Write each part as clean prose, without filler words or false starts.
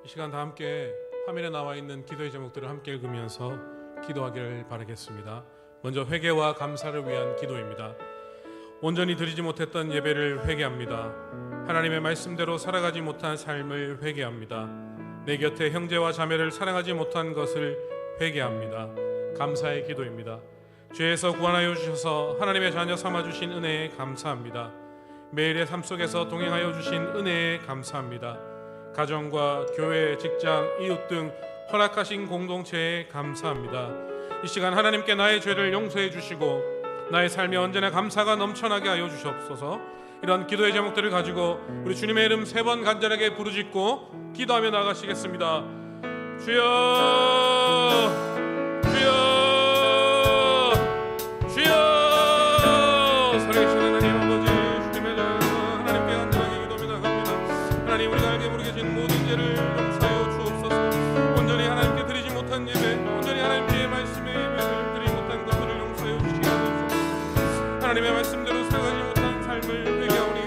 이 시간 다 함께 화면에 나와 있는 기도의 제목들을 함께 읽으면서 기도하기를 바라겠습니다. 먼저 회개와 감사를 위한 기도입니다. 온전히 드리지 못했던 예배를 회개합니다. 하나님의 말씀대로 살아가지 못한 삶을 회개합니다. 내 곁에 형제와 자매를 사랑하지 못한 것을 회개합니다. 감사의 기도입니다. 죄에서 구원하여 주셔서 하나님의 자녀 삼아주신 은혜에 감사합니다. 매일의 삶 속에서 동행하여 주신 은혜에 감사합니다. 가정과 교회, 직장, 이웃 등 허락하신 공동체에 감사합니다. 이 시간 하나님께 나의 죄를 용서해 주시고 나의 삶에 언제나 감사가 넘쳐나게 하여 주시옵소서. 이런 기도의 제목들을 가지고 우리 주님의 이름 3번 간절하게 부르짖고 기도하며 나가시겠습니다. 주여, 주여, 주여. 살아계신 하나님 아버지, 주님의 자녀 하나님께 간절하게 기도하며 나갑니다. 하나님, 우리가 알게 모르게 진 모든 죄를 용서하여 주옵소서. 온전히 하나님께 드리지 못한 예배, 온전히 하나님께 말씀의 예배를 드리지 못한 것들을 용서하여 주시기 바랍니다. 하나님의 말씀대로 살아가지 못한 삶을 회개하오니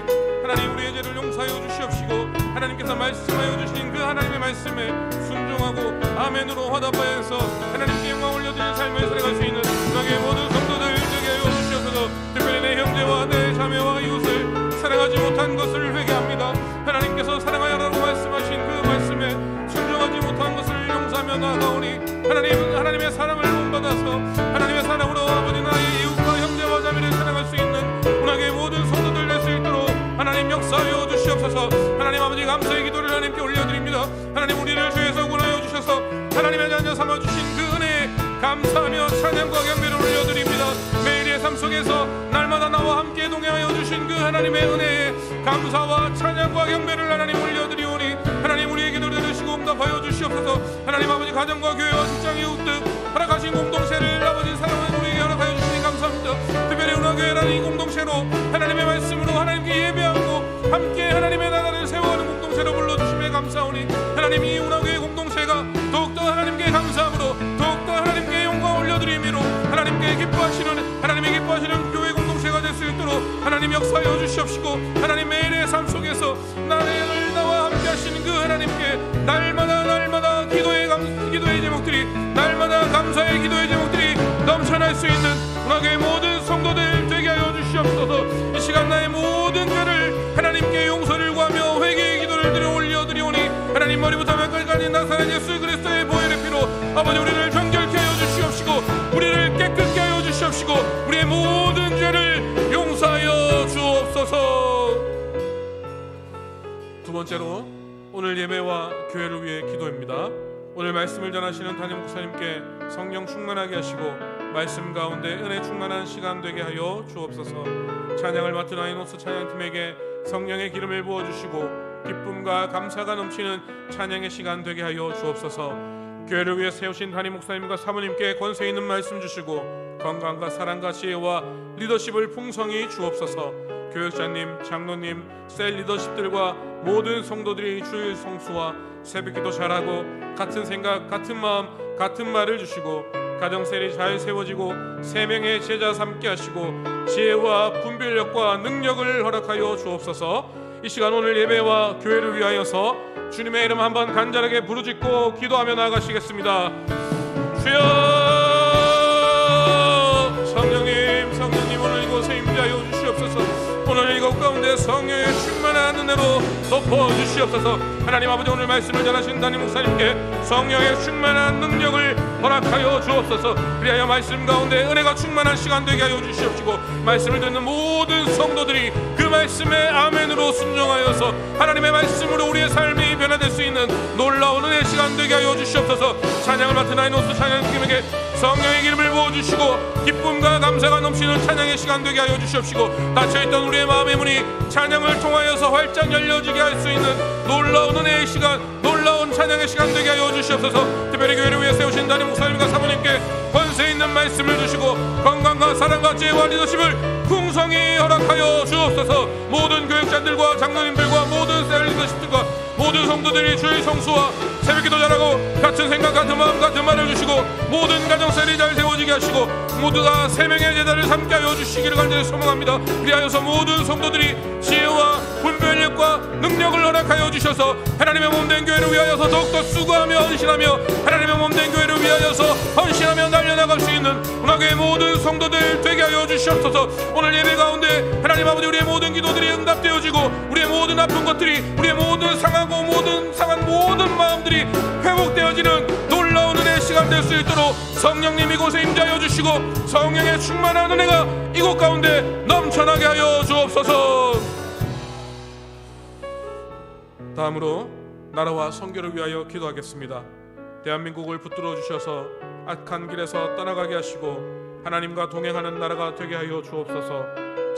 하나님, 우리의 죄를 용서하여 주시옵시고 하나님께서 말씀하여 주신 그 하나님의 말씀에 순종하고 아멘으로 화답하여서 하나님께 영광 올려드리는 삶을 살아갈 수 있는 나의 모든 성도들 되게 하여 주시옵소서. 특별히 내 형제와 내 자매와 이웃을 사랑하지 못한 것을 회개합니다. 하나님께서 사랑하여라고 말씀하신 그 말씀에 순종하지 못한 것을 용서하며 나아가오니 하나님은 하나님의 사랑을 본받아서 하나님의 사랑으로 아버지 나의 이웃과 형제와 자매를 사랑할 수 있는 운하의 모든 성도들 될 수 있도록 하나님 역사하여 주시옵소서. 하나님 아버지, 감사의 기도를 하나님께 올려드립니다. 하나님, 우리를 죄에서 구원하여 주셔서 하나님의 자녀 삼아주신 그 은혜에 감사하며 찬양과 경배를 올려드립니다. 매일의 삶 속에서 날마다 나와 함께 동행하여 주신 그 하나님의 은혜에 감사와 찬양과 경배를 하나님 올려드리오니 하나님, 우리의 기도를 들으시고 응답하여 주시옵소서. 하나님 아버지, 가정과 교회와 직장, 이웃 등 허락하신 공동체를 아버지 사랑하는 우리에게 허락하여 주시니 감사합니다. 특별히 운하교회라는 이 공동체로 하나님의 말씀으로 하나님께 예배하고 함께 하나님의 나라를 세워가는 공동체로 불러주심에 감사오니 하나님, 이 운하교회 공동체가 더욱더 하나님께 감사함으로 더욱더 하나님께 영광 올려드리미로 하나님께 기뻐하시는 하나님의 기뻐하시는 교회 공동체가 될 수 있도록 하나님 역사하여 주시옵시고 하나님, 매일의 삶 속에서 나와 함께 하시는 그 하나님께 날마다 기도의 제목들이 날마다 감사의 기도의 제목들이 넘쳐날 수 있는 운하교회 모든 성도들 되게 하여 주시옵소서. 이 시간 나의 모든 죄를 하나님께 용서를 구하며 회개의 기도를 드려 올려드리오니 하나님, 머리부터 발끝까지 나사렛 예수 그리스도의 보혈의 피로 아버지, 우리를 정결케 하여 주시옵시고 우리를 깨끗게 하여 주시옵시고 우리의 모든 죄를 용서하여 주옵소서. 두 번째로 오늘 예배와 교회를 위해 기도입니다. 오늘 말씀을 전하시는 담임 목사님께 성령 충만하게 하시고 말씀 가운데 은혜 충만한 시간 되게 하여 주옵소서. 찬양을 맡은 아이노스 찬양팀에게 성령의 기름을 부어주시고 기쁨과 감사가 넘치는 찬양의 시간 되게 하여 주옵소서. 교회를 위해 세우신 담임 목사님과 사모님께 권세 있는 말씀 주시고 건강과 사랑과 지혜와 리더십을 풍성히 주옵소서. 교역자님, 장로님, 셀 리더십들과 모든 성도들이 주일 성수와 새벽기도 잘하고 같은 생각, 같은 마음, 같은 말을 주시고 가정셀이 잘 세워지고 3명의 제자 삼게 하시고 지혜와 분별력과 능력을 허락하여 주옵소서. 이 시간 오늘 예배와 교회를 위하여서 주님의 이름 한번 간절하게 부르짖고 기도하며 나아가시겠습니다. 주여, 성령님 오늘 이곳에 임재하여 주시옵소서. 오늘 이곳 가운데 성령의 충만한 은혜로 덮어주시옵소서. 하나님 아버지, 오늘 말씀을 전하신 담임 목사님께 성령의 충만한 능력을 허락하여 주옵소서. 그리하여 말씀 가운데 은혜가 충만한 시간 되게 하여 주시옵시고 말씀을 듣는 모든 성도들이 그 말씀에 아멘으로 순종하여서 하나님의 말씀으로 우리의 삶이 변화될 수 있는 놀라운 은혜 시간 되게 하여 주시옵소서. 찬양을 맡은 아이노스 찬양팀에게 성령의 기름을 부어주시고 기쁨과 감사가 넘치는 찬양의 시간 되게 하여 주시옵시고 닫혀있던 우리의 마음의 문이 찬양을 통하여서 활짝 열려지게 할 수 있는 놀라운 은혜의 시간, 놀라운 찬양의 시간 되게 하여 주시옵소서. 특별히 교회를 위해 세우신 담임 목사님과 사모님께 권세 있는 말씀을 주시고 건강과 사랑과 지혜와 리더십을 풍성히 허락하여 주옵소서. 모든 교육자들과 장로님들과 모든 셀 리더십들과 모든 성도들이 주의 성수와 새벽기도 잘하고 같은 생각, 같은 마음, 같은 말을 주시고 모든 가정셀이 잘 세워지게 하시고 모두가 세 명의 제자를 삼게 하여 주시기를 간절히 소망합니다. 그리하여서 모든 성도들이 지혜와 분별력과 능력을 허락하여 주셔서 하나님의 몸된 교회를 위하여서 더욱더 수고하며 헌신하며 하나님의 몸된 교회를 위하여서 헌신하며 날려나갈 수 있는 문화교회 모든 성도들 되게 하여 주시옵소서. 오늘 예배 가운데 하나님 아버지 우리의 모든 기도들이 응답되어지고 우리의 모든 아픈 것들이 우리의 모든 상하고 상한 모든 마음들이 회복되어지는 놀라운 은혜의 시간 될 수 있도록 성령님 이곳에 임재하여 주시고 성령의 충만한 은혜가 이곳 가운데 넘쳐나게 하여 주옵소서. 다음으로 나라와 선교를 위하여 기도하겠습니다. 대한민국을 붙들어 주셔서 악한 길에서 떠나가게 하시고 하나님과 동행하는 나라가 되게 하여 주옵소서.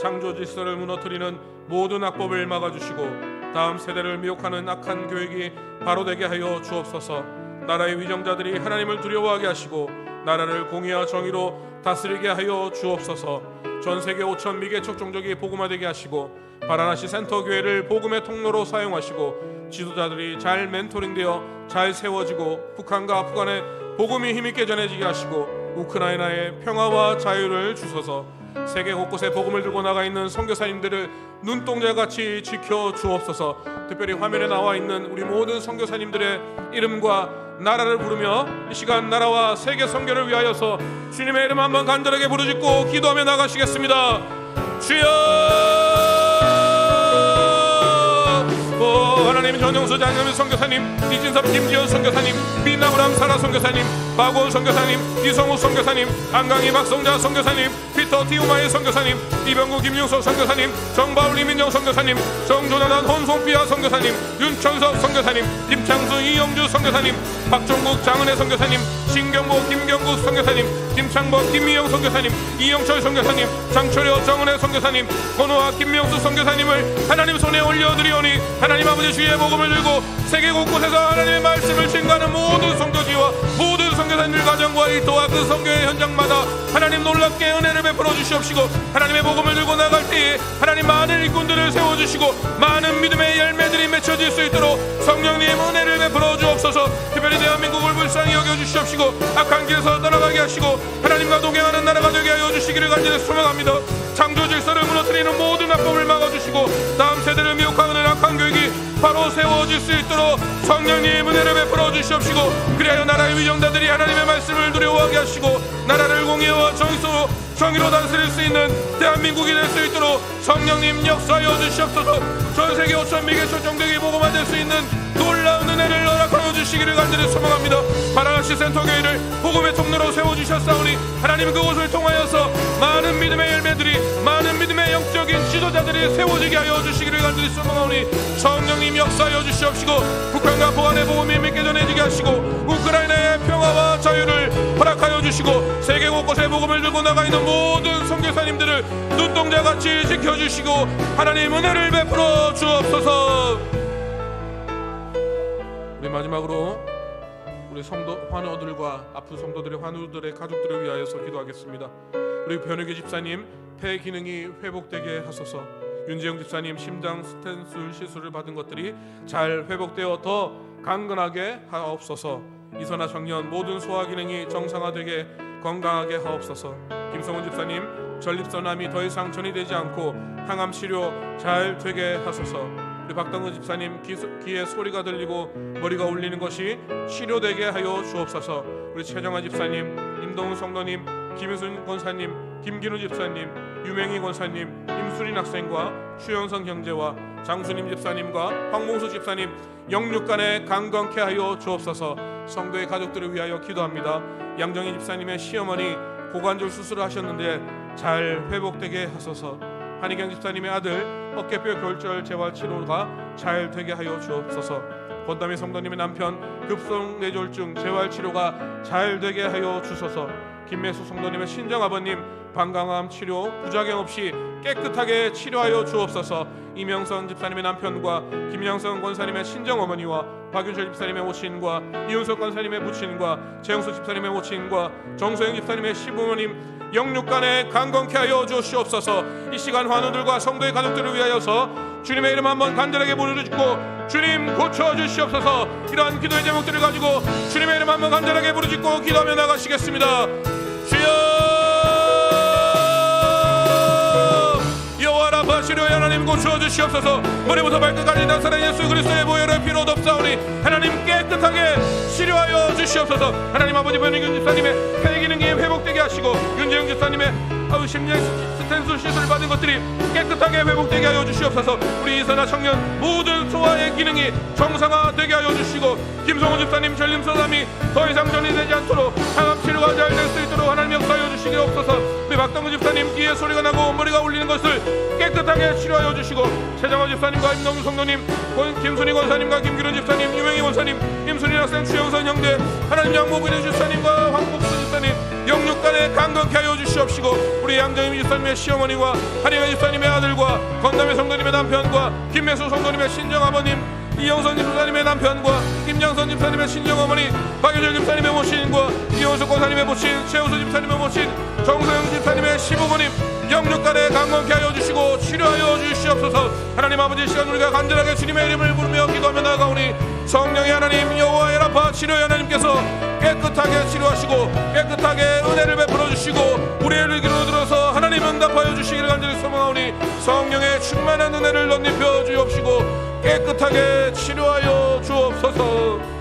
창조 질서를 무너뜨리는 모든 악법을 막아주시고 다음 세대를 미혹하는 악한 교육이 바로 되게 하여 주옵소서. 나라의 위정자들이 하나님을 두려워하게 하시고 나라를 공의와 정의로 다스리게 하여 주옵소서. 전세계 5천 미개척 종족이 복음화되게 하시고 바라나시 센터 교회를 복음의 통로로 사용하시고 지도자들이 잘 멘토링되어 잘 세워지고 북한과 아프간에 복음이 힘있게 전해지게 하시고 우크라이나의 평화와 자유를 주소서. 세계 곳곳에 복음을 들고 나가 있는 선교사님들을 눈동자같이 지켜 주옵소서. 특별히 화면에 나와 있는 우리 모든 선교사님들의 이름과 나라를 부르며 이 시간 나라와 세계 선교를 위하여서 주님의 이름 한번 간절하게 부르짖고 기도하며 나가시겠습니다. 주여! 하나님 전영수 장영민 선교사님, 이진섭 김지현 선교사님, 빛나무람 사라 선교사님, 박원 선교사님, 이성우 선교사님, 안강희 박성자 선교사님, 피터 티우마이 선교사님, 이병구 김용석 선교사님, 정바울 이민정 선교사님, 정조나단 혼송피아 선교사님, 윤천석 선교사님, 김창수 이영주 선교사님, 박종국 장은혜 선교사님, 신경보 김경국 선교사님, 김창범 김미영 선교사님, 이영철 선교사님, 장철여 정은혜 선교사님, 권호아 김명수 선교사님을 하나님 손에 올려드리오니 하나님 아버지 주의 복음을 들고 세계 곳곳에서 하나님의 말씀을 증거하는 모든 선교지와 모든 선교사님들 가정과 일터와 그 선교의 현장마다 하나님 놀랍게 은혜를 베풀어 주시옵시고 하나님의 복음을 들고 나갈 때에 하나님 많은 일꾼들을 세워주시고 많은 믿음의 열매들이 맺혀질 수 있도록 성령님 은혜를 베풀어 주옵소서. 특별히 대한민국을 불쌍히 여겨주시옵시고 악한 길에서 떠나가게 하시고 하나님과 동행하는 나라가 되게 하여 주시기를 간절히 소망합니다. 창조 질서를 무너뜨리는 모든 악법을 막아주시고 다음 세대를 미혹하는 악한 교육이 바로 세워질 수 있도록 성령님 은혜를 베풀어 주시옵시고 그리하여 나라의 위정자들이 하나님의 말씀을 두려워하게 하시고 나라를 공의와 정의로 다스릴 수 있는 대한민국이 될 수 있도록 성령님 역사하여 주시옵소서. 전세계 5천 미개척 종족이 복음화될 수 있는 놀라운 은혜를 허락하여 주시기를 간절히 소망합니다. 바라나시 센터교회를 복음의 통로로 세워주셨사오니 하나님 그곳을 통하여서 많은 믿음의 열매들이 많은 믿음의 영적인 지도자들이 세워지게 하여 주시기를 간절히 소망하오니 성령님 역사하여 주시옵시고 북한과 보안의 복음이 믿게 전해지게 하시고 우크라이나의 평화와 자유를 허락하여 주시고 세계 곳곳에 복음을 들고 나가 있는 모든 선교사님들을 눈동자같이 지켜주시고 하나님 은혜를 베풀어 주옵소서. 우리 마지막으로 우리 성도 환우들과 아픈 성도들의 환우들의 가족들을 위하여서 기도하겠습니다. 우리 변혁기 집사님 폐 기능이 회복되게 하소서. 윤재영 집사님 심장 스텐술 시술을 받은 것들이 잘 회복되어 더 강건하게 하옵소서. 이선아 청년 모든 소화 기능이 정상화되게 건강하게 하옵소서. 김성훈 집사님 전립선암이 더 이상 전이되지 않고 항암 치료 잘 되게 하소서. 우리 박당근 집사님 귀에 소리가 들리고 머리가 울리는 것이 치료되게 하여 주옵소서. 우리 최정아 집사님, 임동훈 성도님, 김윤순 권사님, 김기누 집사님, 유명희 권사님, 임수린 학생과 추영성 형제와 장수님 집사님과 황봉수 집사님 영육간에 강건케 하여 주옵소서. 성도의 가족들을 위하여 기도합니다. 양정희 집사님의 시어머니 고관절 수술을 하셨는데 잘 회복되게 하소서. 한희경 집사님의 아들 어깨뼈 결절 재활 치료가 잘 되게 하여 주옵소서. 권담희 성도님의 남편 급성 뇌졸중 재활 치료가 잘 되게 하여 주소서. 김매수 성도님의 친정 아버님 방광암 치료 부작용 없이 깨끗하게 치료하여 주옵소서. 이명선 집사님의 남편과 김양성 권사님의 친정 어머니와 박윤철 집사님의 모친과 이윤석 권사님의 부친과 재영수 집사님의 모친과 정소영 집사님의 시부모님 영육간에 강건케 하여 주시옵소서. 이 시간 환우들과 성도의 가족들을 위하여서 주님의 이름 한번 간절하게 부르짖고 주님 고쳐주시옵소서. 이러한 기도의 제목들을 가지고 주님의 이름 한번 간절하게 부르짖고 기도하며 나가시겠습니다. 주여 치료에 하나님 고쳐 주시옵소서. 머리부터 발끝까지 나사렛 예수 그리스도의 보혈의 피로 덮사오니 하나님 깨끗하게 치료하여 주시옵소서. 하나님 아버지 변희균 집사님의 폐 기능이 회복되게 하시고 윤재영 집사님의 심장 스텐스 시술을 받은 것들이 깨끗하게 회복되게 하여 주시옵소서. 우리 이사나 청년 모든 소화의 기능이 정상화되게 하여 주시고 김성호 집사님 전림서담이 더 이상 전이되지 않도록 항암 치료가 잘 될 수 있도록 하나님 역사하여 주시기 없소서. 우리 박동근 집사님 귀에 소리가 나고 머리가 울리는 것을 깨끗하게 치료하여 주시고 최장호 집사님과 임동규 성도님 김순희 권사님과 김규련 집사님 유명희 권사님 김순희 학생 추영선 형제 하나님 양모부인 집사님과 황복수 집사님 영육간에 강건케 하여 주시옵시고 우리 양정임 집사님의 시어머니와 한영애 집사님의 아들과 건담의 성도님의 남편과 김매수 성도님의 친정아버님 이영선 집사님의 남편과 김양선 집사님의 친정어머니 박유철 집사님의 모친과 이호숙 권사님의 모친 최우수 집사님의 모친 정소영 집사님의 시부모님 영육간에 강건케 하여 주시고 치료하여 주시옵소서. 하나님 아버지 시간 우리가 간절하게 주님의 이름을 부르며 기도하며 나아가오니 성령의 하나님 여호와의 라파 치료의 하나님께서 깨끗하게 치료하시고 깨끗하게 은혜를 베풀어 주시고 우리의 기로 들어서 하나님 응답하여 주시기를 간절히 소망하오니 성령의 충만한 은혜를 덧입혀 주옵시고 깨끗하게 치료하여 주옵소서.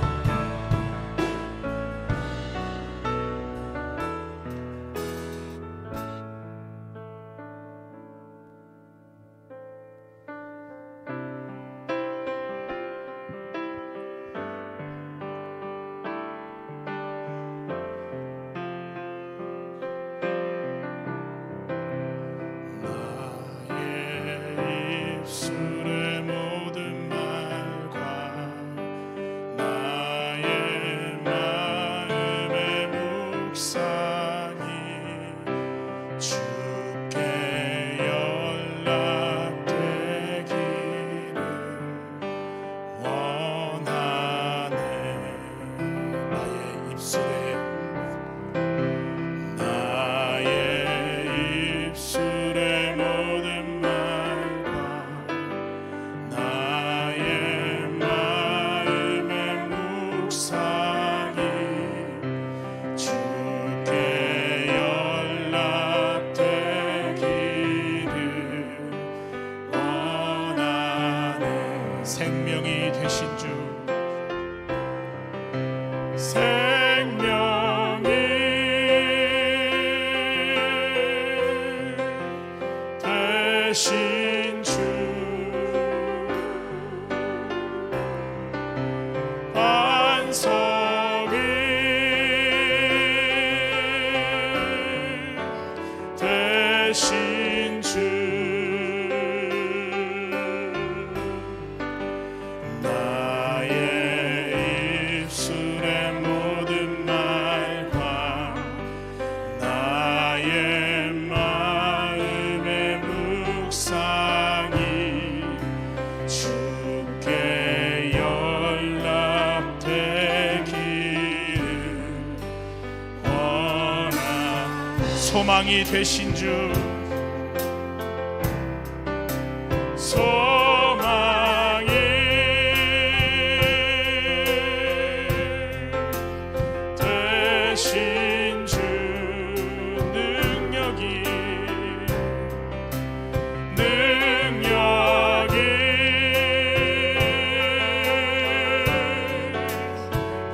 생명이 되신 주 생명이 되신 주 반석이 되신 주 소망이 되신 주 소망이 되신 주 능력이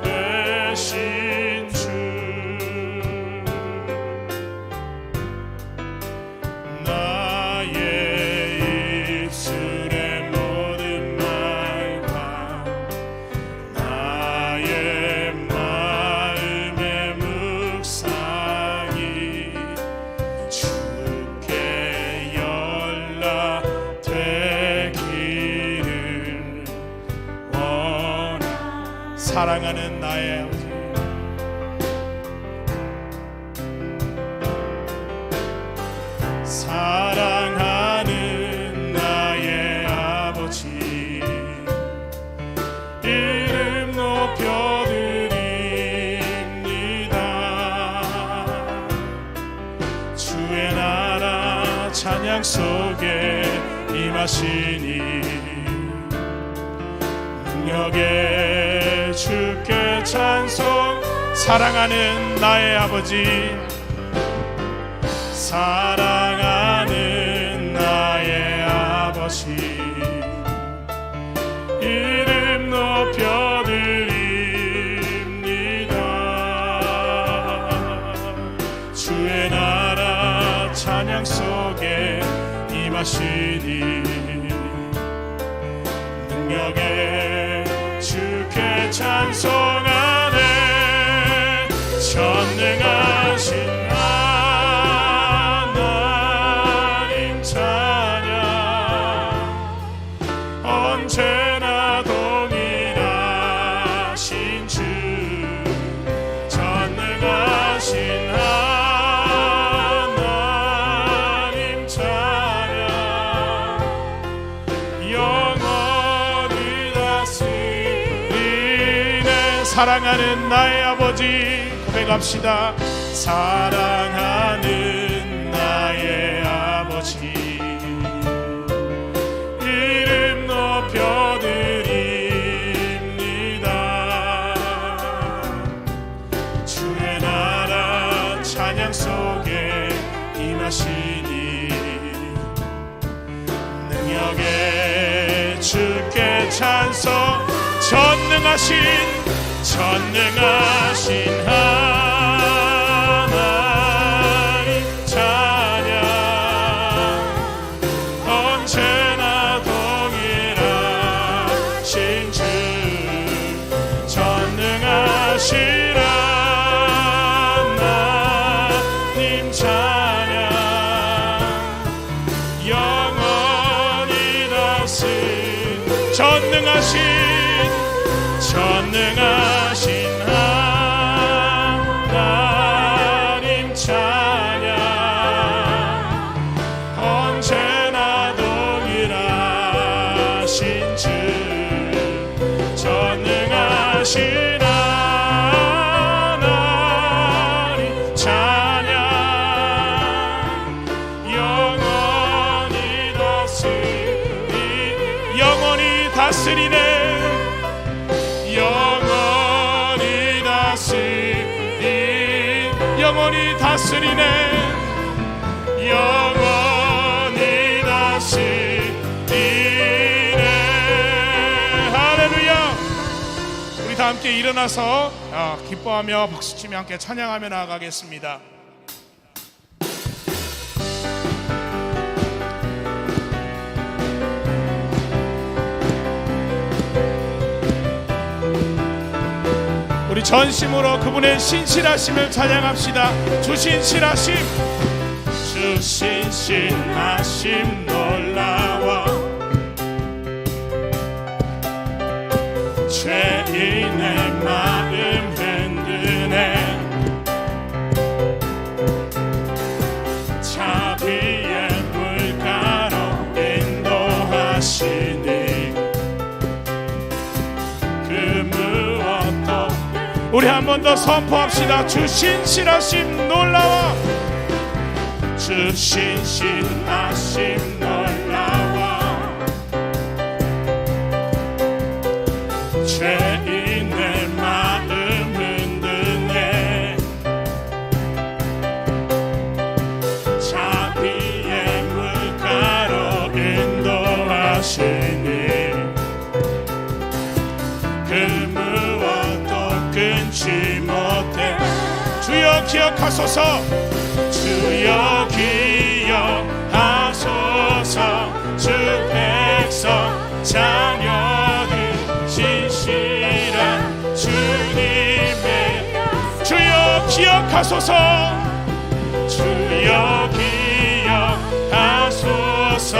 되신 주 사랑하는 나의 아버지 사랑하는 나의 아버지 이름 높여드립니다. 주의 나라 찬양 속에 임하시니 능력에 주께 찬송. 사랑하는 나의 아버지 사랑하는 나의 아버지 임하시니 능력의 주께 찬송하네 전능하신 하나님 찬양 언제나 동일하신 주 전능하신 하나님 찬양 영원히 다스리네 사랑하는 나의 아버지 고백합시다. 사랑하는 나의 아버지 이름 높여드립니다. 주의 나라 찬양 속에 임하시니 능력의 주께 찬송 전능하신 하나님 찬양 언제나 동일하신 주 전능하신 하나님 찬양 영원히 다스린 전능하신 하나님 찬양 언제나 동일하신 주 전능하신 하나님 찬양 영원히 다스리네 영원히 다스리네 영원히 다스리네 할렐루야. 우리 다 함께 일어나서 기뻐하며 박수치며 함께 찬양하며 나아가겠습니다. 우리 전심으로 그분의 신실하심을 찬양합시다. 주 신실하심 놀라워 죄인의 마음 흔드네 자비의 물가로 인도하시니 그 무엇도 우리 한 번 더 선포합시다. 주 신실하심 놀라워 주 신실하심 놀라워 죄인의 마음 흔드네 자비의 물가로 인도하시니 그 무엇도 끊지 못해 주여 기억하소서 주여 기억하소서 주 백성 자녀들 신실한 주님의 주여 기억하소서 주여 기억하소서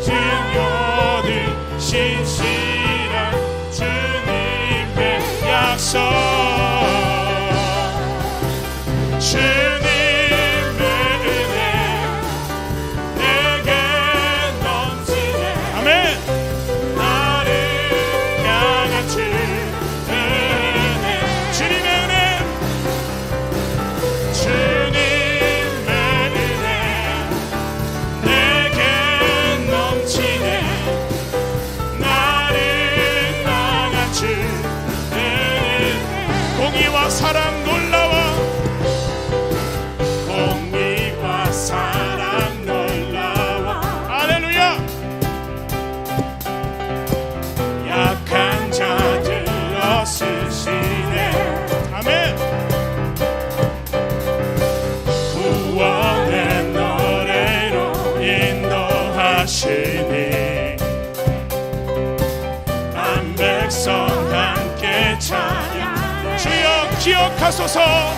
자녀들 신실한 주님의 약속 주님의 은혜 내게 넘치네 아멘 나를 향한 주님의 은혜 주님의 은혜 내게 넘치네 나를 향한 주님의 은혜 백성 함께 찬양. 주여 기억하소서.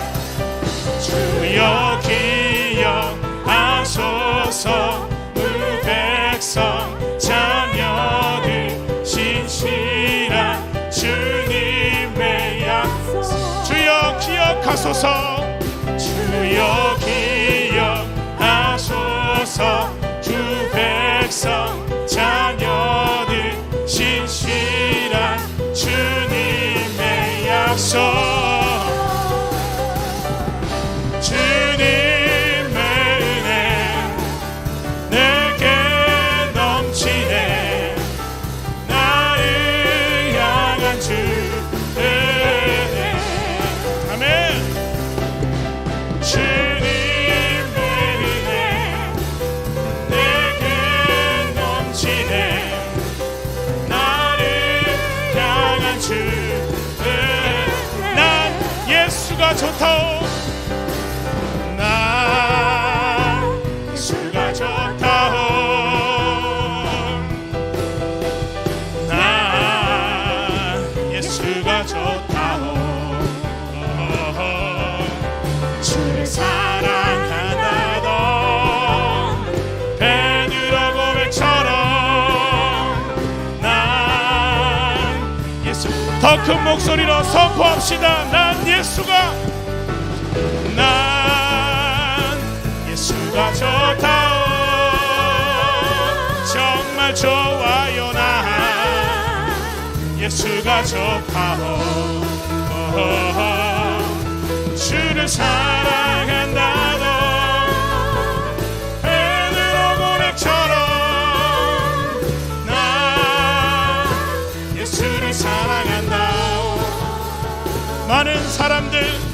주여 기억하소서. 그 백성 자녀들 신실한 주님의 약속. 주여 기억하소서. 주여 기억하소서. 주 백성 자녀들 신실한 주님의 약속. 주님의 은혜 내게 넘치네. 나를 향한 주 은혜. 아멘. 주님의 은혜 내게 넘치네. 나를 향한 주 은혜. 난 예수가 좋다오. 난 예수가 좋다오. 난 예수가 좋다오. 주를 사랑한다던 베드로 고백처럼 난 예수. 더 큰 목소리로 선포합시다. 난 예수가 좋다오. 정말 좋아요. 난 예수가 좋다오. 주를 사랑한다던 베드로 고백처럼 난 예수를 사랑한다오. 많은 사람들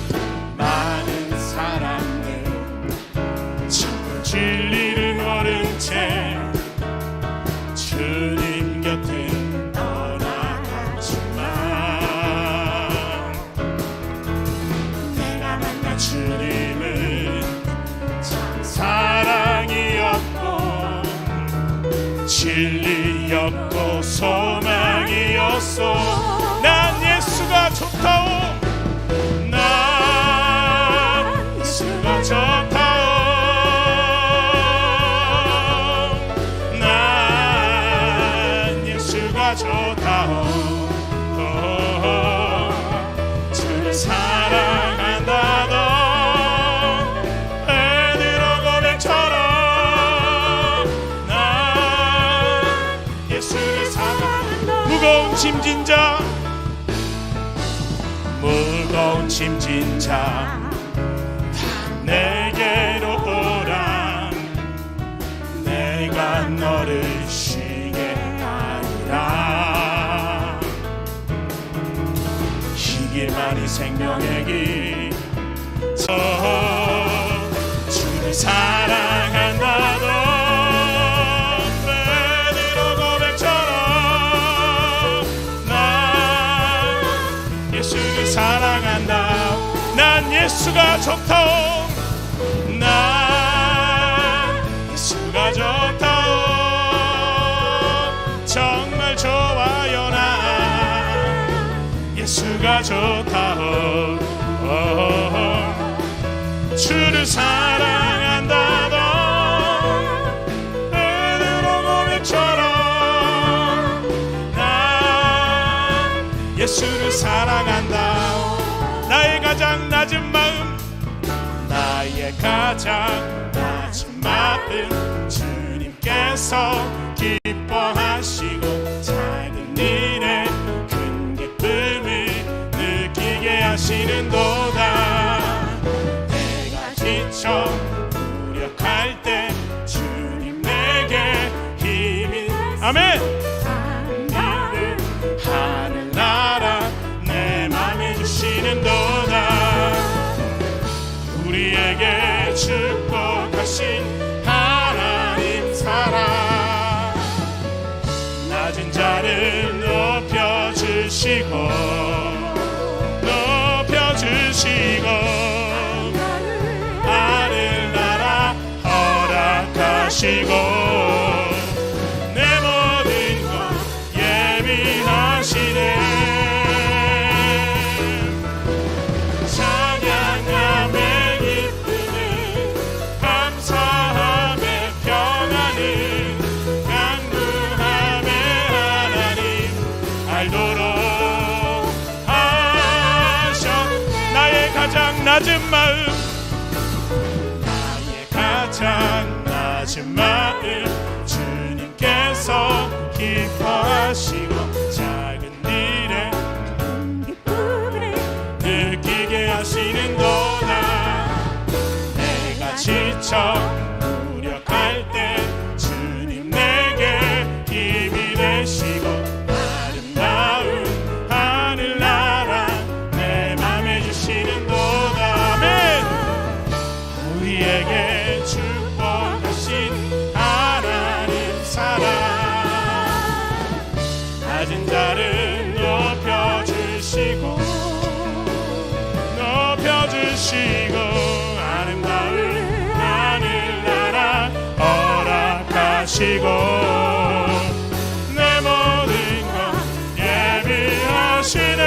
진리를 모른 채 주님 곁을 떠나갔지만 내가 만난 주님은 참 사랑이었고 진리였고 소망이었어. 난 예수가 좋다오. 난 예수가 좋다오. 좋다오. 주를 사랑한다던 베드로 고백처럼 난 예수를 사랑한다. 무거운 짐진 자 다 내게로 오라. 내가 너를 쉬게 하리라. 이 길만이 생명의 길. 주를 사랑한다던 베드로 고백처럼 난 예수를 사랑한다. 난 예수가 좋다오. 난 예수가 좋다오. 정말 좋아요. 난 예수가 좋다오. 주를 사랑한다던 베드로 고백처럼 난 예수를 사랑한다. 나의 가장 낮은 마음, 나의 가장 낮은 마음 주님께서 기뻐하시고 작은 일에 큰 기쁨을 느끼게 하시는도다. 내가 지쳐 무력할 때 주님 내게 힘이. 아멘. 하늘나라 내 맘에 주시는도다. 우리에게 축복하신 하나님 사랑, 낮은 자를 높여주시고 하늘나라 허락하시고 내 모든 것 예비하시네. 알도록 하셨. 나의 가장 낮은 마음, 나의 가장 낮은 마음 주님께서 기뻐하시고 작은 일에 느끼게 하시는도다. 내가 지쳐 무력할 때 주님 내게 힘이 되시고 아름다운 하늘나라 내 맘에 주시는도다. 아멘. 우리에게 축복하신 하나님 사랑, 낮은 자를 높여주시고 아름다운 하늘나라 허락하시고 내 모든 것 예비하시네.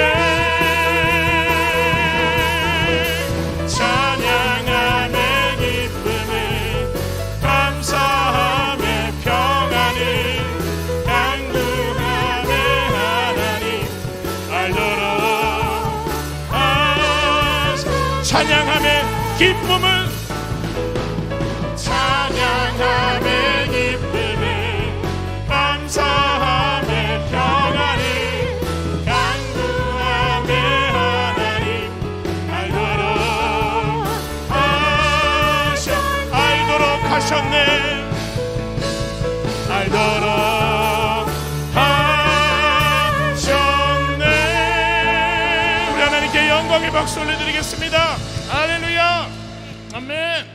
찬양함의 기쁨을 감사함의 평안을 강구함의 하나님 알도록 찬양함의 기쁨을 감사함의 평안을 강구함의 하나님 알도록 하셨네. 알도록 하셨네. 우리 하나님께 영광의 박수 올려드리겠습니다. 할렐루야. 아멘.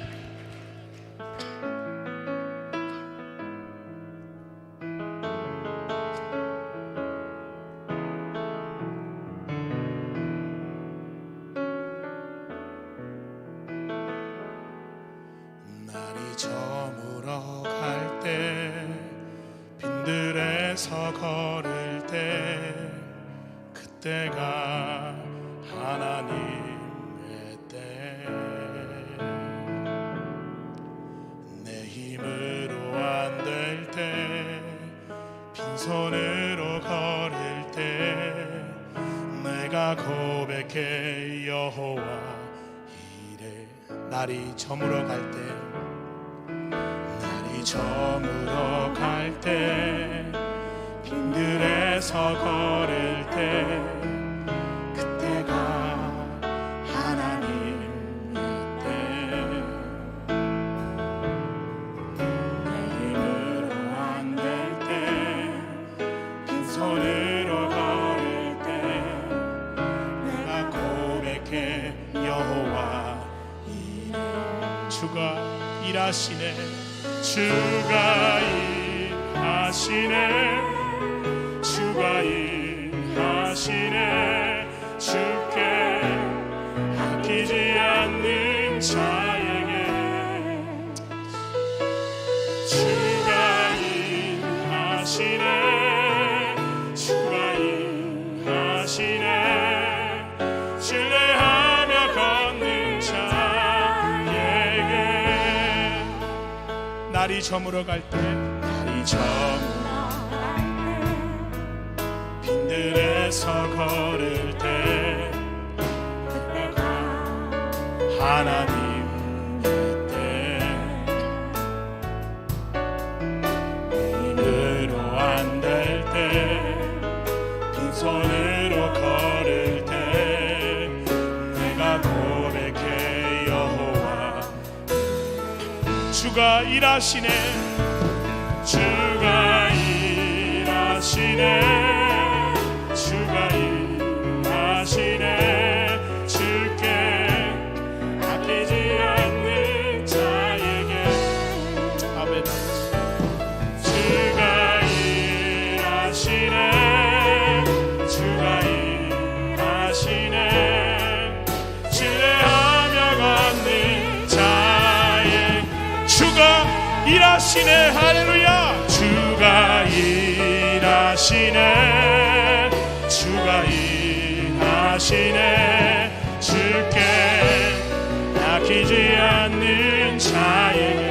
날이 저물어 갈 때 빈들에서 걸을 때 그때가 하나님의 때. 내 힘으로 안 될 때 빈손으로 걸을 때 내가 고백해 여호와 이래. 날이 저물어 갈 때, 날이 저물어 갈 때 빈들에서 걸을 때 그때가 하나님의 때. 내 힘으로 안 될 때 빈손으로 걸을 때 내가 고백해 여호와 주가 일하시네. 주가 일하시네. 주가 일하시네. 주께 아끼지 않는 자에게 주가 일하시네. 주가 일하시네. 신뢰하며 걷는 자에게 날이 저물어 갈 때, 날이 저물어 갈 때 빈들에서 걸을 때 그때가 하나님의 때. 힘으로 안 될 때 빈손으로 걸을 때 내가 고백해 여호와 주가 일하시네. 주가 일하시네. 주가 일하시네. 주께 아끼지 않는 자에게 아멘. 주가 일하시네. 주가 일하시네. 신뢰하며 걷는 자의 주가 일하시네. 할렐루야. 주가 일하시네. 주가 일하시네. 주께 아끼지 않는 자에게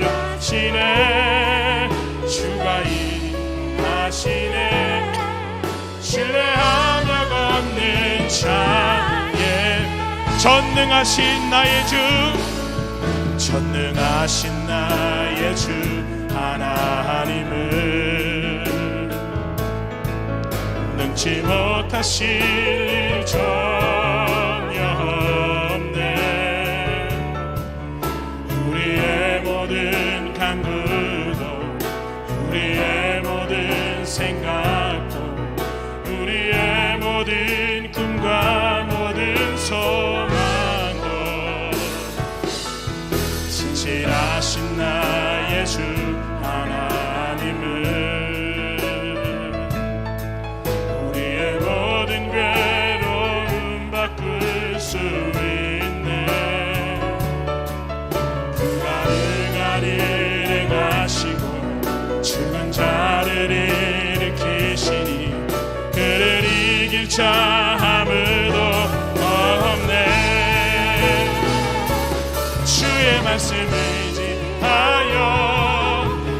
일하시네. 하시네. 신뢰하며 걷는 자의 전능하신 나의 주, 전능하신 나의 주 하나님을 능치 못하실 일 전혀 없네. 우리의 모든 간구도, 우리의 모든 생각도, 우리의 모든 꿈과 모든 소망도 신실하신 나의 주 하나님을 우리의 모든 괴로움 바꿀 수 있네. 불가능한 일을 행하시고 죽은 자를 일으키시니 그를 이길 자 아무도 없네. 주의 말씀을 의지하여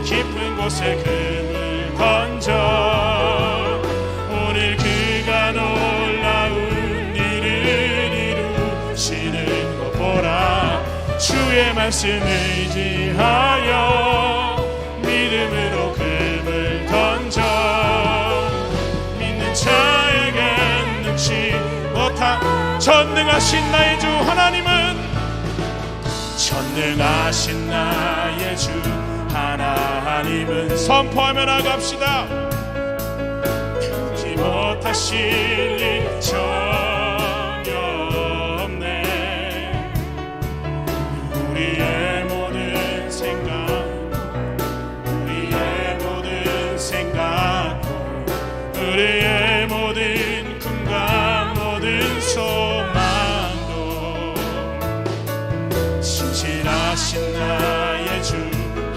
깊은 곳에 금을 던져 오늘 그가 놀라운 일을 이루시는 것 보라. 주의 말씀을 의지하여 믿음으로 금을 던져 믿는 자에겐 능치 못한 전능하신 나의 주 하나님은, 전능하신 나의 주 하나님은 선포하며 나갑시다. 능치 못하실 일 전혀 없네. 우리의 모든 생각, 우리의 모든 생각도, 우리의 모든 꿈과 모든 소망도 신실하신 나의 주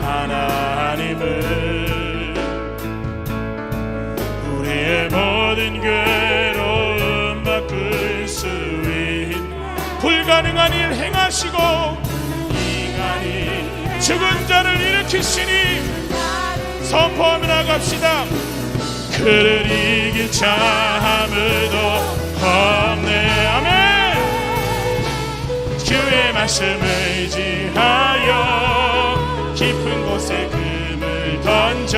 하나님을 우리의 모든 괴로움 바꿀 수 있는 불가능한 일 행하시고 인간이 죽은 자를 일으키시니 선포하며 나갑시다. 그를 이길 자 아무도 없네. 아멘. 주의 말씀을 의지하여 깊은 곳에 금을 던져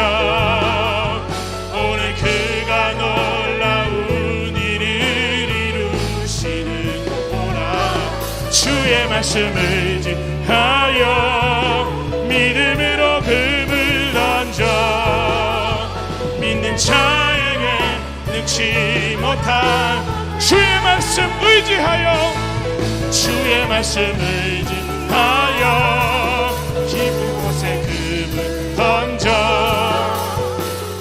오늘 그가 놀라운 일을 이루시는 것 보라. 주의 말씀을 의지하여 믿음으로 금을 던져 믿는 자에게 능치 못한 주의 말씀 의지하여, 주의 말씀 의지하여 깊은 곳에 금을 던져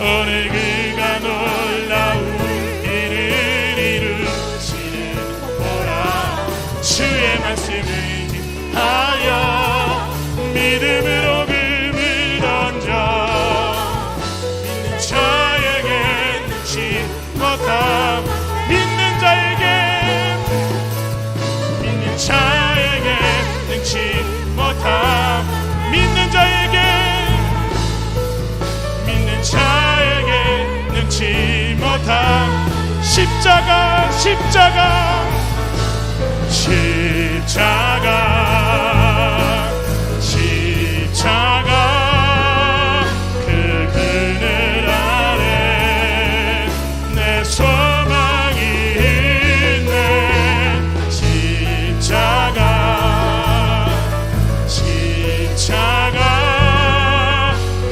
오늘 그가 놀라운 일을 이루시는 것 보라. 주의 말씀 의지하여 믿음으로 금을 던져 믿는 자에게 능치 못함. 믿는 자에게 능치 못함. 믿는 자에게 능치 못함. 십자가 그 그늘 아래 내 소망이 있네. 십자가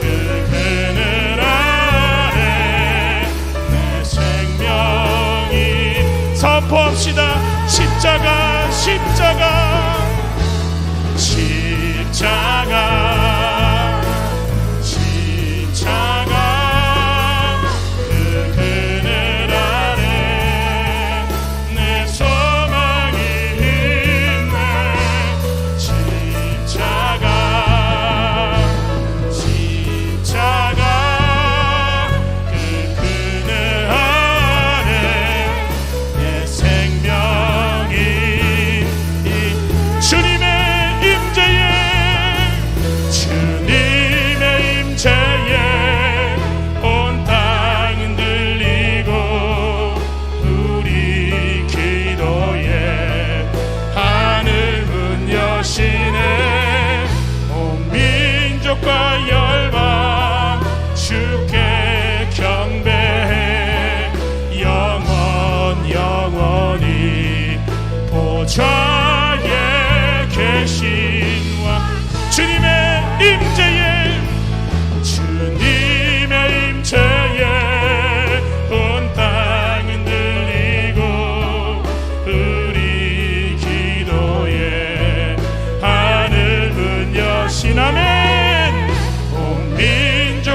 그 그늘 아래 내 생명이 선포합시다. 십자가 그 그늘 아래 내 소망이 있네. 십자가 그 그늘 아래 내 생명이 있네.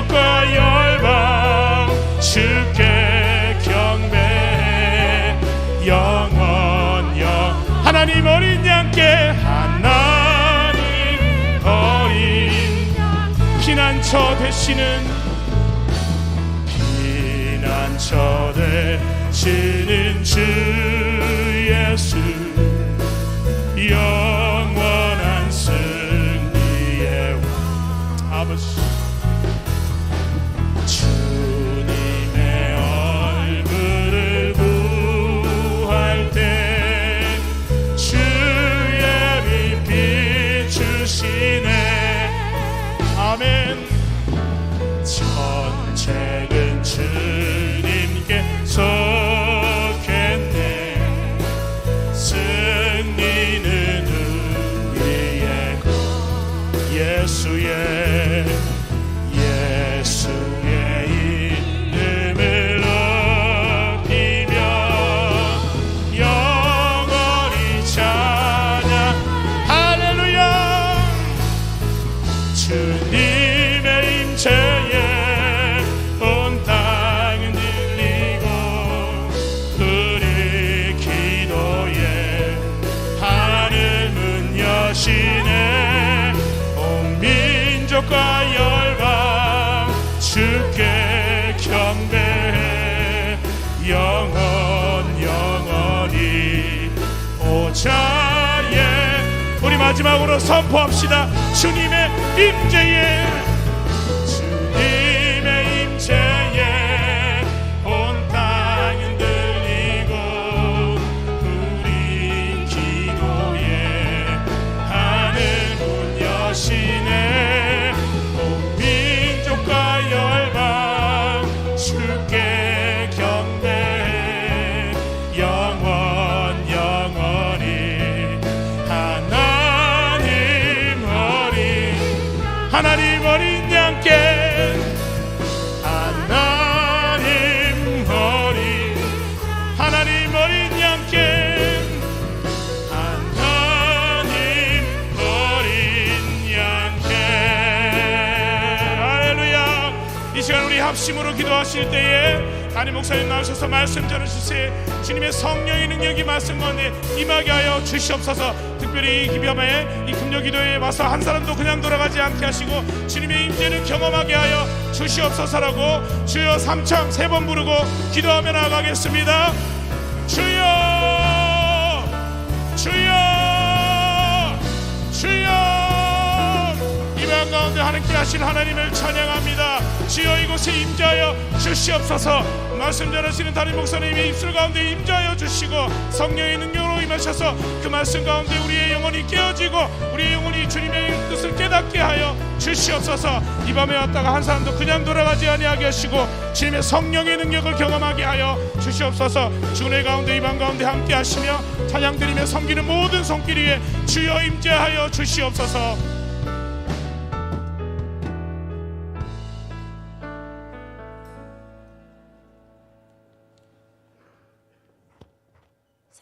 민족과 열방 주께 경배해 영원 하나님 어린 양께 하나님 어린 피난처 되시는 피난처 되시는 주 예수 영원한 승리의 아버지 주님의 얼굴을 구할 때 주의 빛 비추시네 아멘 전쟁은 주님께 속했네 승리는 우리의 것 예수의 이름을 높이며 영원히 찬양 할렐루야 주님의 임재에 온 땅은 들리고 우리 기도에 하늘 문 여시네 온 민족과 열방 주께 경배해 영원히 오자예 우리 마지막으로 선포합시다 주님의 임재에 온 땅은 들리고 우리 기도에 하늘 문 여시네 온 민족과 열방 주께 경배해 영원히 하나님 어린 양께 하나님 어린 양께 하나님 어린 양께 할렐루야 이 시간 우리 합심으로 기도하실 때에 담임 목사님 나오셔서 말씀 전해주세요. 주님의 성령의 능력이 말씀 가운데 임하게 하여 주시옵소서. 특별히 이 기념에 이 금요 기도에 와서 한 사람도 그냥 돌아가지 않게 하시고 주님의 임재를 경험하게 하여 주시옵소서라고 주여 삼창 3번 부르고 기도하며 나아가겠습니다. 주여 주여 주여 이방 가운데 하나님께 하신 하나님을 찬양합니다. 주여 이곳에 임재하여 주시옵소서. 말씀 전하시는 담임 목사님의 입술 가운데 임재하여 주시고 성령의 능력으로 임하셔서 그 말씀 가운데 우리의 영혼이 깨어지고 우리의 영혼이 주님의 뜻을 깨닫게 하여 주시옵소서. 이 밤에 왔다가 한 사람도 그냥 돌아가지 아니하게 하시고 주님의 성령의 능력을 경험하게 하여 주시옵소서. 주의 가운데 이 밤 가운데 함께 하시며 찬양드리며 섬기는 모든 손길 위에 주여 임재하여 주시옵소서.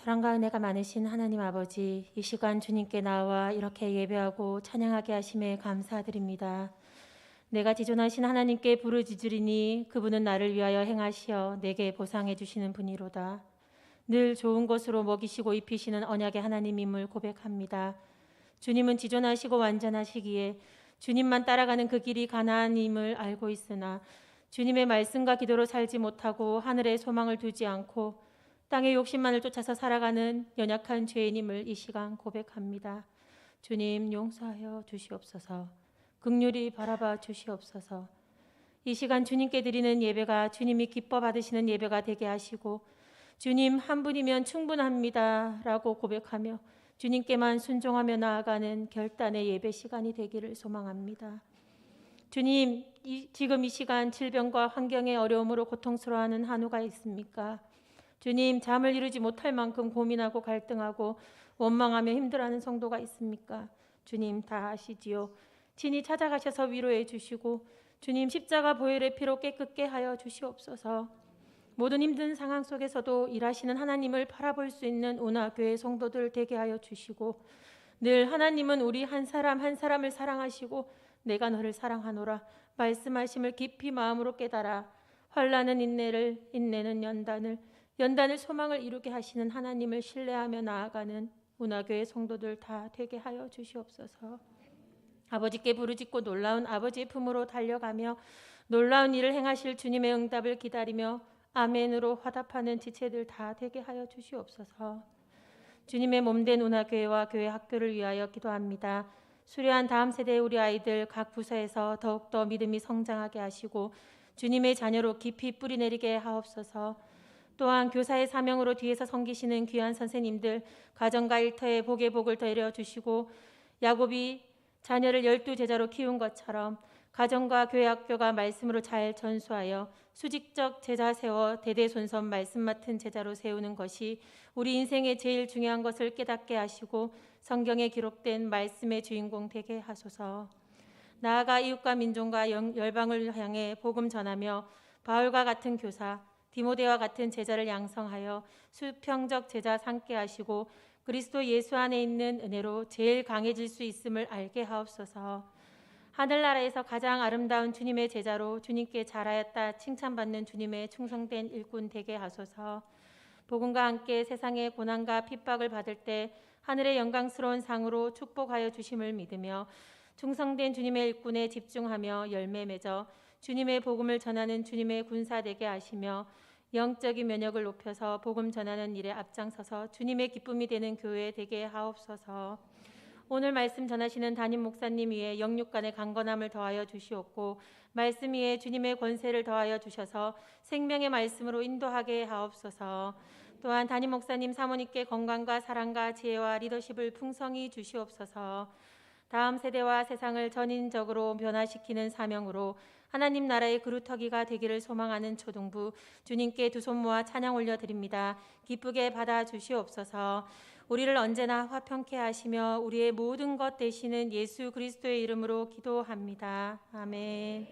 사랑과 은혜가 많으신 하나님 아버지, 이 시간 주님께 나와 이렇게 예배하고 찬양하게 하심에 감사드립니다. 내가 지존하신 하나님께 부르짖으리니 그분은 나를 위하여 행하시어 내게 보상해 주시는 분이로다. 늘 좋은 것으로 먹이시고 입히시는 언약의 하나님임을 고백합니다. 주님은 지존하시고 완전하시기에 주님만 따라가는 그 길이 가나안임을 알고 있으나 주님의 말씀과 기도로 살지 못하고 하늘에 소망을 두지 않고 땅의 욕심만을 쫓아서 살아가는 연약한 죄인임을 이 시간 고백합니다. 주님 용서하여 주시옵소서. 긍휼히 바라봐 주시옵소서. 이 시간 주님께 드리는 예배가 주님이 기뻐 받으시는 예배가 되게 하시고 주님 한 분이면 충분합니다 라고 고백하며 주님께만 순종하며 나아가는 결단의 예배 시간이 되기를 소망합니다. 주님, 지금 이 시간 질병과 환경의 어려움으로 고통스러워하는 한우가 있습니까? 주님, 잠을 이루지 못할 만큼 고민하고 갈등하고 원망하며 힘들어하는 성도가 있습니까? 주님 다 아시지요. 친히 찾아가셔서 위로해 주시고 주님 십자가 보혈의 피로 깨끗게 하여 주시옵소서. 모든 힘든 상황 속에서도 일하시는 하나님을 바라볼 수 있는 운하교회 성도들 되게 하여 주시고 늘 하나님은 우리 한 사람 한 사람을 사랑하시고 내가 너를 사랑하노라 말씀하심을 깊이 마음으로 깨달아 환난은 인내를, 인내는 연단을, 연단을 소망을 이루게 하시는 하나님을 신뢰하며 나아가는 운하교회 성도들 다 되게 하여 주시옵소서. 아버지께 부르짖고 놀라운 아버지의 품으로 달려가며 놀라운 일을 행하실 주님의 응답을 기다리며 아멘으로 화답하는 지체들 다 되게 하여 주시옵소서. 주님의 몸된 운하교회와 교회 학교를 위하여 기도합니다. 수료한 다음 세대의 우리 아이들 각 부서에서 더욱더 믿음이 성장하게 하시고 주님의 자녀로 깊이 뿌리내리게 하옵소서. 또한 교사의 사명으로 뒤에서 섬기시는 귀한 선생님들 가정과 일터에 복의 복을 더하여 주시고 야곱이 자녀를 12제자로 키운 것처럼 가정과 교회 학교가 말씀으로 잘 전수하여 수직적 제자 세워 대대손손 말씀 맡은 제자로 세우는 것이 우리 인생의 제일 중요한 것을 깨닫게 하시고 성경에 기록된 말씀의 주인공 되게 하소서. 나아가 이웃과 민족과 열방을 향해 복음 전하며 바울과 같은 교사, 디모데와 같은 제자를 양성하여 수평적 제자 삼게 하시고 그리스도 예수 안에 있는 은혜로 제일 강해질 수 있음을 알게 하옵소서. 하늘나라에서 가장 아름다운 주님의 제자로 주님께 잘하였다 칭찬받는 주님의 충성된 일꾼 되게 하소서. 복음과 함께 세상의 고난과 핍박을 받을 때 하늘의 영광스러운 상으로 축복하여 주심을 믿으며 충성된 주님의 일꾼에 집중하며 열매 맺어 주님의 복음을 전하는 주님의 군사 되게 하시며 영적인 면역을 높여서 복음 전하는 일에 앞장서서 주님의 기쁨이 되는 교회 되게 하옵소서. 오늘 말씀 전하시는 담임 목사님 위에 영육간의 강건함을 더하여 주시옵고 말씀 위에 주님의 권세를 더하여 주셔서 생명의 말씀으로 인도하게 하옵소서. 또한 담임 목사님 사모님께 건강과 사랑과 지혜와 리더십을 풍성히 주시옵소서. 다음 세대와 세상을 전인적으로 변화시키는 사명으로 하나님 나라의 그루터기가 되기를 소망하는 초등부 주님께 두 손 모아 찬양 올려드립니다. 기쁘게 받아 주시옵소서. 우리를 언제나 화평케 하시며 우리의 모든 것 되시는 예수 그리스도의 이름으로 기도합니다. 아멘.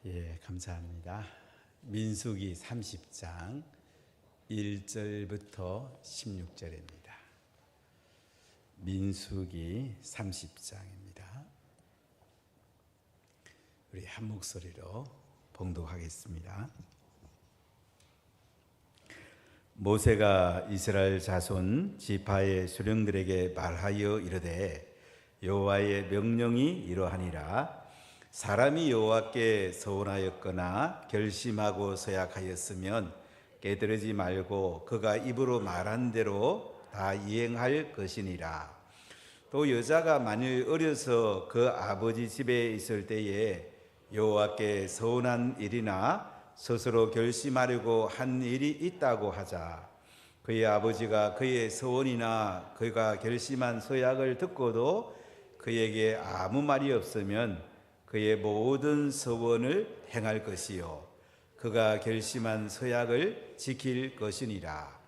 예, 감사합니다. 민수기 30장 1절부터 16절입니다. 민수기 30장입니다. 우리 한 목소리로 봉독하겠습니다. 모세가 이스라엘 자손 지파의 수령들에게 말하여 이르되 여호와의 명령이 이러하니라. 사람이 여호와께 서원하였거나 결심하고 서약하였으면 깨뜨리지 말고 그가 입으로 말한 대로 다 이행할 것이니라. 또 여자가 만일 어려서 그 아버지 집에 있을 때에 여호와께 서원한 일이나 스스로 결심하려고 한 일이 있다고 하자. 그의 아버지가 그의 서원이나 그가 결심한 서약을 듣고도 그에게 아무 말이 없으면 그의 모든 서원을 행할 것이요 그가 결심한 서약을 지킬 것이니라.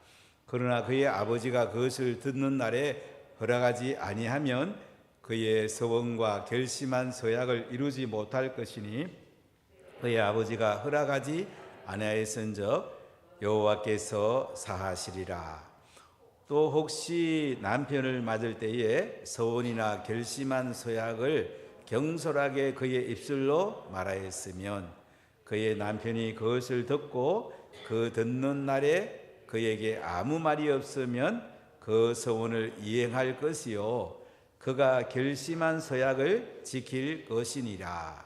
그러나 그의 아버지가 그것을 듣는 날에 허락하지 아니하면 그의 서원과 결심한 서약을 이루지 못할 것이니 그의 아버지가 허락하지 아니하였은즉 여호와께서 사하시리라. 또 혹시 남편을 맞을 때에 서원이나 결심한 서약을 경솔하게 그의 입술로 말하였으면 그의 남편이 그것을 듣고 그 듣는 날에 그에게 아무 말이 없으면 그 서원을 이행할 것이요 그가 결심한 서약을 지킬 것이니라.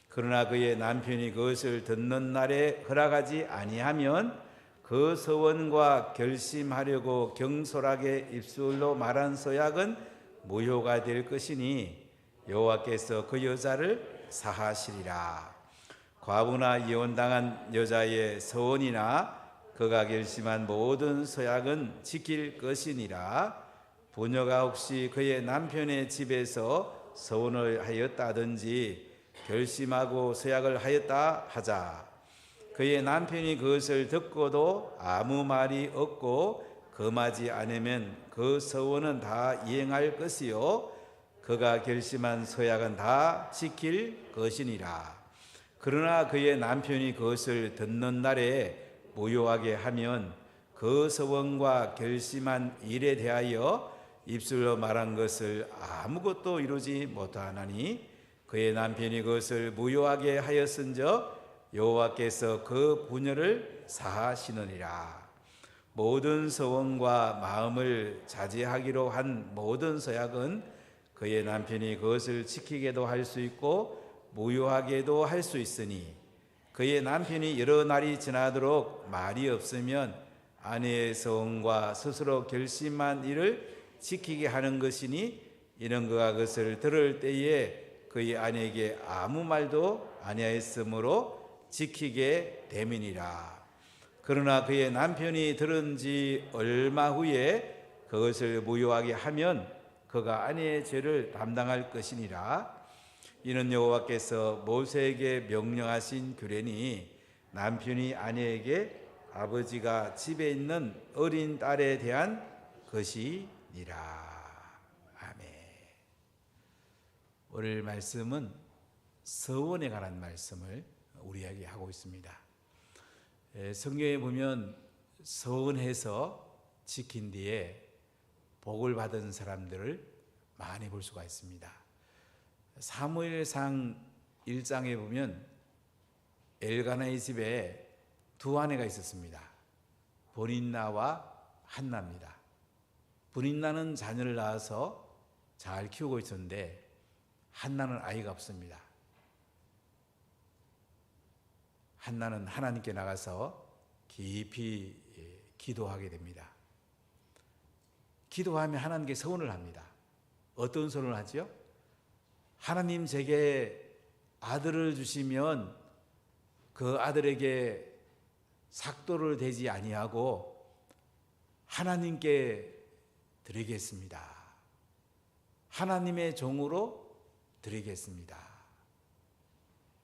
그러나 그의 남편이 그것을 듣는 날에 허락하지 아니하면 그 서원과 결심하려고 경솔하게 입술로 말한 서약은 무효가 될 것이니 여호와께서 그 여자를 사하시리라. 과부나 이혼당한 여자의 서원이나 그가 결심한 모든 서약은 지킬 것이니라. 부녀가 혹시 그의 남편의 집에서 서원을 하였다든지 결심하고 서약을 하였다 하자. 그의 남편이 그것을 듣고도 아무 말이 없고 금하지 않으면 그 서원은 다 이행할 것이요 그가 결심한 서약은 다 지킬 것이니라. 그러나 그의 남편이 그것을 듣는 날에 무효하게 하면 그 서원과 결심한 일에 대하여 입술로 말한 것을 아무것도 이루지 못하나니 그의 남편이 그것을 무효하게 하였은즉 여호와께서 그 부녀를 사하시느니라. 모든 서원과 마음을 자제하기로 한 모든 서약은 그의 남편이 그것을 지키게도 할 수 있고 무효하게도 할 수 있으니 그의 남편이 여러 날이 지나도록 말이 없으면 아내의 서원과 스스로 결심한 일을 지키게 하는 것이니 이는 그가 그것을 들을 때에 그의 아내에게 아무 말도 아니하였으므로 지키게 됨이니라. 그러나 그의 남편이 들은 지 얼마 후에 그것을 무효하게 하면 그가 아내의 죄를 담당할 것이니라. 이는 여호와께서 모세에게 명령하신 규례니 남편이 아내에게 아버지가 집에 있는 어린 딸에 대한 것이니라. 아멘. 오늘 말씀은 서원에 관한 말씀을 우리에게 하고 있습니다. 성경에 보면 서원해서 지킨 뒤에 복을 받은 사람들을 많이 볼 수가 있습니다. 사무엘상 1장에 보면 엘가나의 집에 두 아내가 있었습니다. 브린나와 한나입니다. 브린나는 자녀를 낳아서 잘 키우고 있었는데 한나는 아이가 없습니다. 한나는 하나님께 나가서 깊이 기도하게 됩니다. 기도하면 하나님께 서원을 합니다. 어떤 서원을 하죠? 하나님 제게 아들을 주시면 그 아들에게 삭도를 대지 아니하고 하나님께 드리겠습니다. 하나님의 종으로 드리겠습니다.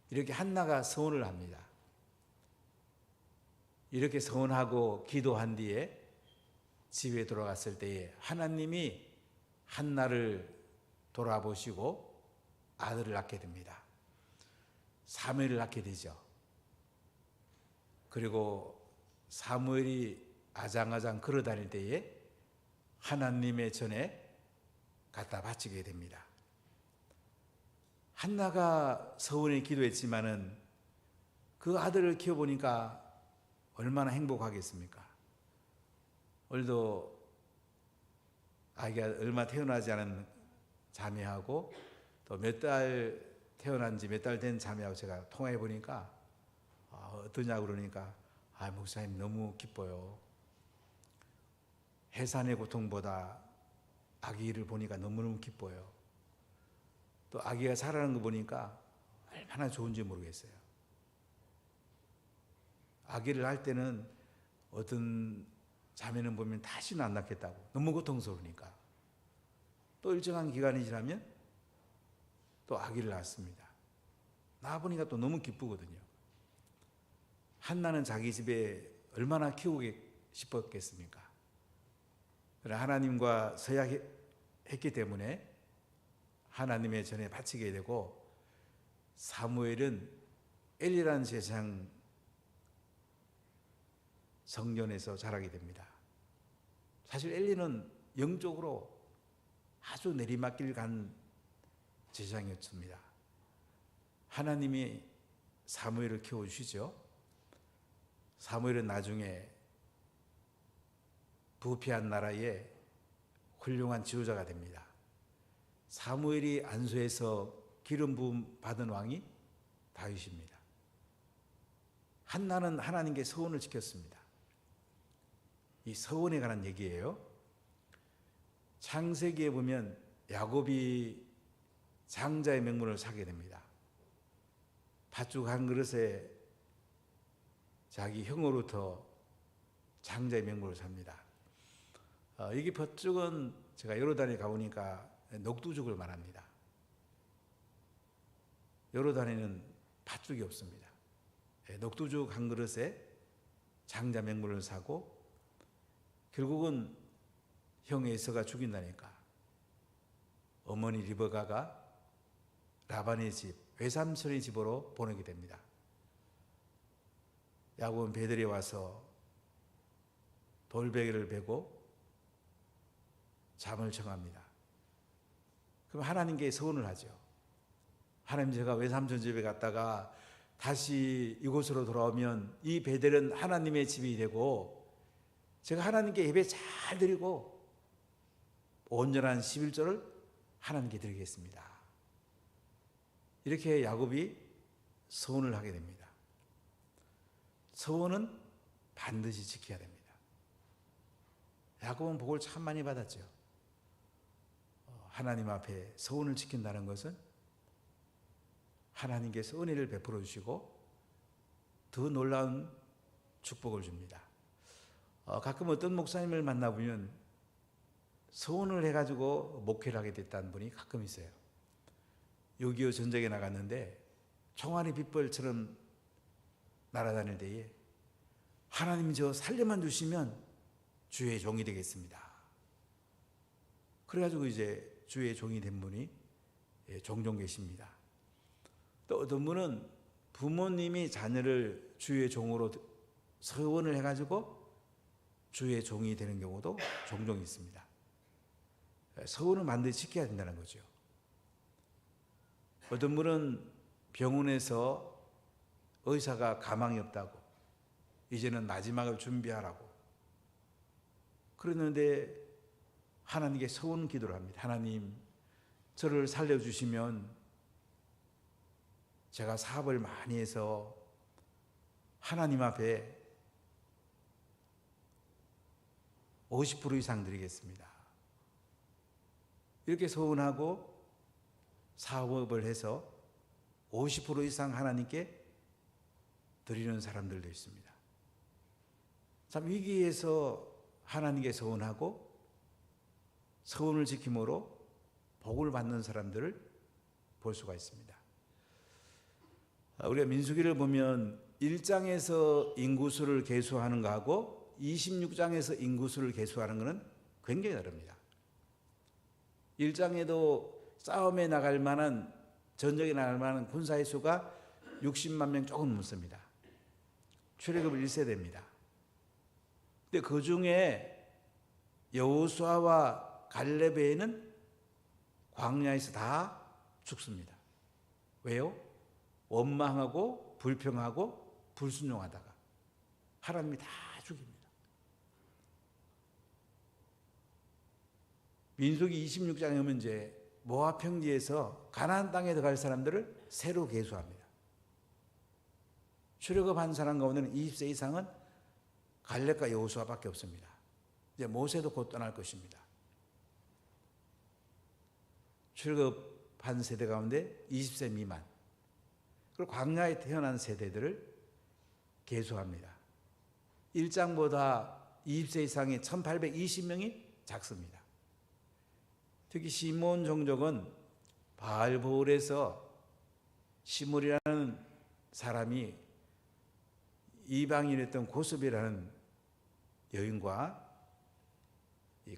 이렇게 한나가 서원을 합니다. 이렇게 서원하고 기도한 뒤에 집에 돌아갔을 때에 하나님이 한나를 돌아보시고 아들을 낳게 됩니다. 사무엘을 낳게 되죠. 그리고 사무엘이 아장아장 걸어다닐 때에 하나님의 전에 갖다 바치게 됩니다. 한나가 서원에 기도했지만은 그 아들을 키워보니까 얼마나 행복하겠습니까? 오늘도 아기가 얼마 태어나지 않은 자매하고 또 몇 달 태어난 지 몇 달 된 자매하고 제가 통화해 보니까 어떠냐고 그러니까 목사님 너무 기뻐요. 해산의 고통보다 아기를 보니까 너무너무 기뻐요. 또 아기가 자라는 거 보니까 얼마나 좋은지 모르겠어요. 아기를 낳을 때는 어떤 자매는 보면 다시는 안 낳겠다고 너무 고통스러우니까 또 일정한 기간이 지나면 또 아기를 낳습니다. 낳아보니까 또 너무 기쁘거든요. 한나는 자기 집에 얼마나 키우고 싶었겠습니까? 그러나 하나님과 서약했기 때문에 하나님의 전에 바치게 되고 사무엘은 엘리라는 제사장 성전에서 자라게 됩니다. 사실 엘리는 영적으로 아주 내리막길 간 제사장이었습니다. 하나님이 사무엘을 키워주시죠. 사무엘은 나중에 부패한 나라의 훌륭한 지도자가 됩니다. 사무엘이 안수해서 기름 부음 받은 왕이 다윗입니다. 한나는 하나님께 서원을 지켰습니다. 이 서원에 관한 얘기예요. 창세기에 보면 야곱이 장자의 명분을 사게 됩니다. 팥죽 한 그릇에 자기 형으로부터 장자의 명분을 삽니다. 여기 팥죽은 제가 요르단에 가보니까 녹두죽을 말합니다. 요르단에는 팥죽이 없습니다. 녹두죽 한 그릇에 장자 명분을 사고 결국은 형 에서가 죽인다니까 어머니 리버가가 라반의 집, 외삼촌의 집으로 보내게 됩니다. 야곱은 베들에 와서 돌베개를 베고 잠을 청합니다. 그럼 하나님께 서원을 하죠. 하나님, 제가 외삼촌 집에 갔다가 다시 이곳으로 돌아오면 이 베델은 하나님의 집이 되고 제가 하나님께 예배 잘 드리고 온전한 11조를 하나님께 드리겠습니다. 이렇게 야곱이 서원을 하게 됩니다. 서원은 반드시 지켜야 됩니다. 야곱은 복을 참 많이 받았죠. 하나님 앞에 서원을 지킨다는 것은 하나님께서 은혜를 베풀어 주시고 더 놀라운 축복을 줍니다. 가끔 어떤 목사님을 만나보면 서원을 해가지고 목회를 하게 됐다는 분이 가끔 있어요. 6.25 전쟁에 나갔는데 총알이 빗벌처럼 날아다닐 때에 하나님 저 살려만 주시면 주의 종이 되겠습니다. 그래가지고 이제 주의 종이 된 분이 종종 계십니다. 또 어떤 분은 부모님이 자녀를 주의 종으로 서원을 해가지고 주의 종이 되는 경우도 종종 있습니다. 서원을 반드시 지켜야 된다는 거죠. 어떤 분은 병원에서 의사가 가망이 없다고 이제는 마지막을 준비하라고 그러는데 하나님께 서원 기도를 합니다. 하나님, 저를 살려주시면 제가 사업을 많이 해서 하나님 앞에 50% 이상 드리겠습니다. 이렇게 서원하고 사업을 해서 50% 이상 하나님께 드리는 사람들도 있습니다. 참 위기에서 하나님께 서원하고 서원을 지킴으로 복을 받는 사람들을 볼 수가 있습니다. 우리가 민수기를 보면 1장에서 인구수를 계수하는 거하고 26장에서 인구수를 계수하는 것은 굉장히 다릅니다. 1장에도 싸움에 나갈 만한, 전쟁에 나갈 만한 군사의 수가 60만 명 조금 넘습니다. 출애굽 1세대입니다. 근데 그 중에 여호수아와 갈렙 외에는 광야에서 다 죽습니다. 왜요? 원망하고 불평하고 불순종하다가 하나님이 다 죽입니다. 민수기 26장에 오면 이제 모압 평지에서 가나안 땅에 들어갈 사람들을 새로 계수합니다. 출애굽한 사람 가운데는 20세 이상은 갈렙과 여호수아밖에 없습니다. 이제 모세도 곧 떠날 것입니다. 출애굽한 세대 가운데 20세 미만 그리고 광야에 태어난 세대들을 계수합니다. 1장보다 20세 이상의 1820명이 작습니다. 특히 시몬 종족은 바알보울에서 시므리라는 사람이 이방인이었던 고스비라는 여인과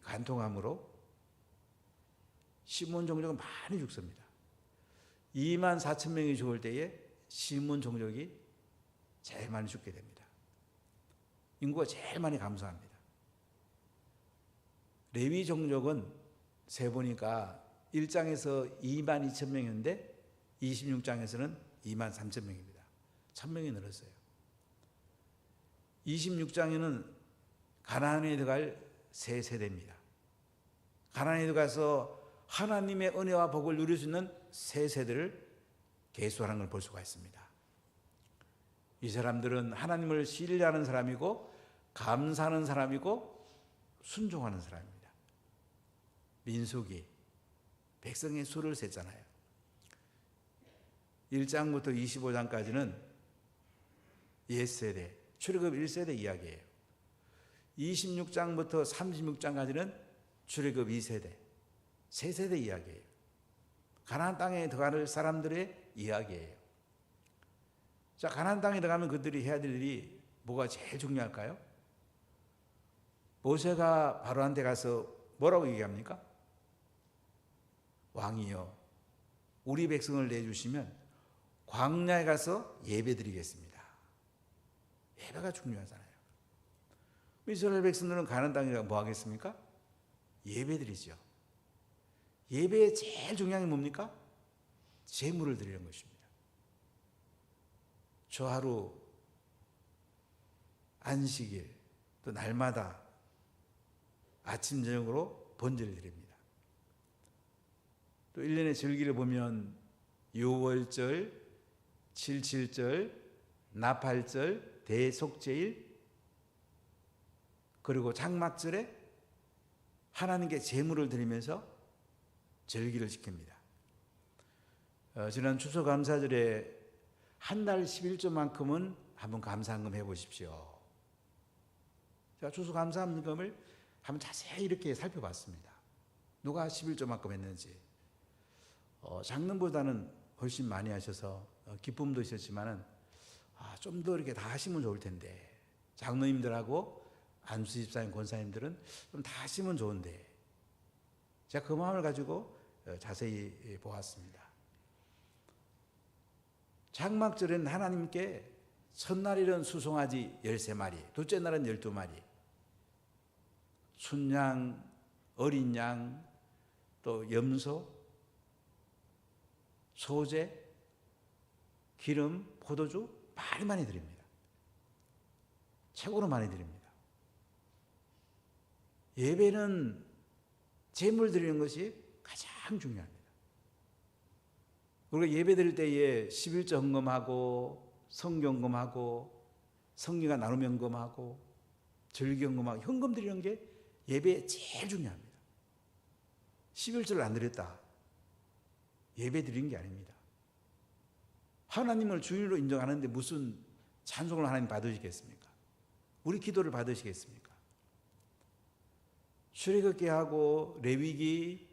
간통함으로 시몬 종족은 많이 죽습니다. 2만 4천 명이 죽을 때에 시몬 종족이 제일 많이 죽게 됩니다. 인구가 제일 많이 감소합니다. 레위 종족은 세보니까 1장에서 2만 2천 명이었는데 26장에서는 2만 3천 명입니다. 1,000명이 늘었어요. 26장에는 가나안에 들어갈 세 세대입니다. 가나안에 들어가서 하나님의 은혜와 복을 누릴 수 있는 세 세대를 계수하는 걸 볼 수가 있습니다. 이 사람들은 하나님을 신뢰하는 사람이고 감사하는 사람이고 순종하는 사람입니다. 민수기 백성의 수를 셌잖아요. 1장부터 25장까지는 옛세대, 출애굽 1세대 이야기예요. 26장부터 36장까지는 출애굽 2세대, 세 세대 이야기예요. 가나안 땅에 들어갈 사람들의 이야기예요. 자, 가나안 땅에 들어가면 그들이 해야 될 일이 뭐가 제일 중요할까요? 모세가 바로한테 가서 뭐라고 얘기합니까? 왕이여, 우리 백성을 내주시면 광야에 가서 예배드리겠습니다. 예배가 중요하잖아요. 이스라엘 백성들은 가나안 땅에 가서 뭐 하겠습니까? 예배드리죠. 예배의 제일 중요한 게 뭡니까? 제물을 드리는 것입니다. 저 하루 안식일 또 날마다 아침 저녁으로 번제를 드립니다. 또 1년의 절기를 보면 유월절, 칠칠절, 나팔절, 대속제일 그리고 장막절에 하나님께 제물을 드리면서 절기를 지킵니다. 지난 추수감사절에 한 달 11조만큼은 한번 감사헌금 해보십시오. 제가 추수감사헌금을 한번 자세히 이렇게 살펴봤습니다. 누가 11조만큼 했는지. 장로보다는 훨씬 많이 하셔서 기쁨도 있었지만은 좀 더 이렇게 다 하시면 좋을 텐데 장로님들하고 안수집사님, 권사님들은 좀 다 하시면 좋은데 제가 그 마음을 가지고 자세히 보았습니다. 장막절에는 하나님께 첫날일은 수송아지 13마리, 둘째 날은 12마리, 순양, 어린 양, 또 염소, 소재, 기름, 포도주 많이 드립니다. 최고로 많이 드립니다. 예배는 제물 드리는 것이 가장 중요합니다. 우리가 예배 드릴 때에 11조 헌금하고 성경금하고 성경과 나눔 헌금하고 절기 헌금하고 현금 드리는 게 예배에 제일 중요합니다. 11조를 안 드렸다. 예배 드리는 게 아닙니다. 하나님을 주인으로 인정하는데 무슨 찬송을 하나님 받으시겠습니까? 우리 기도를 받으시겠습니까? 출애굽기하고 레위기,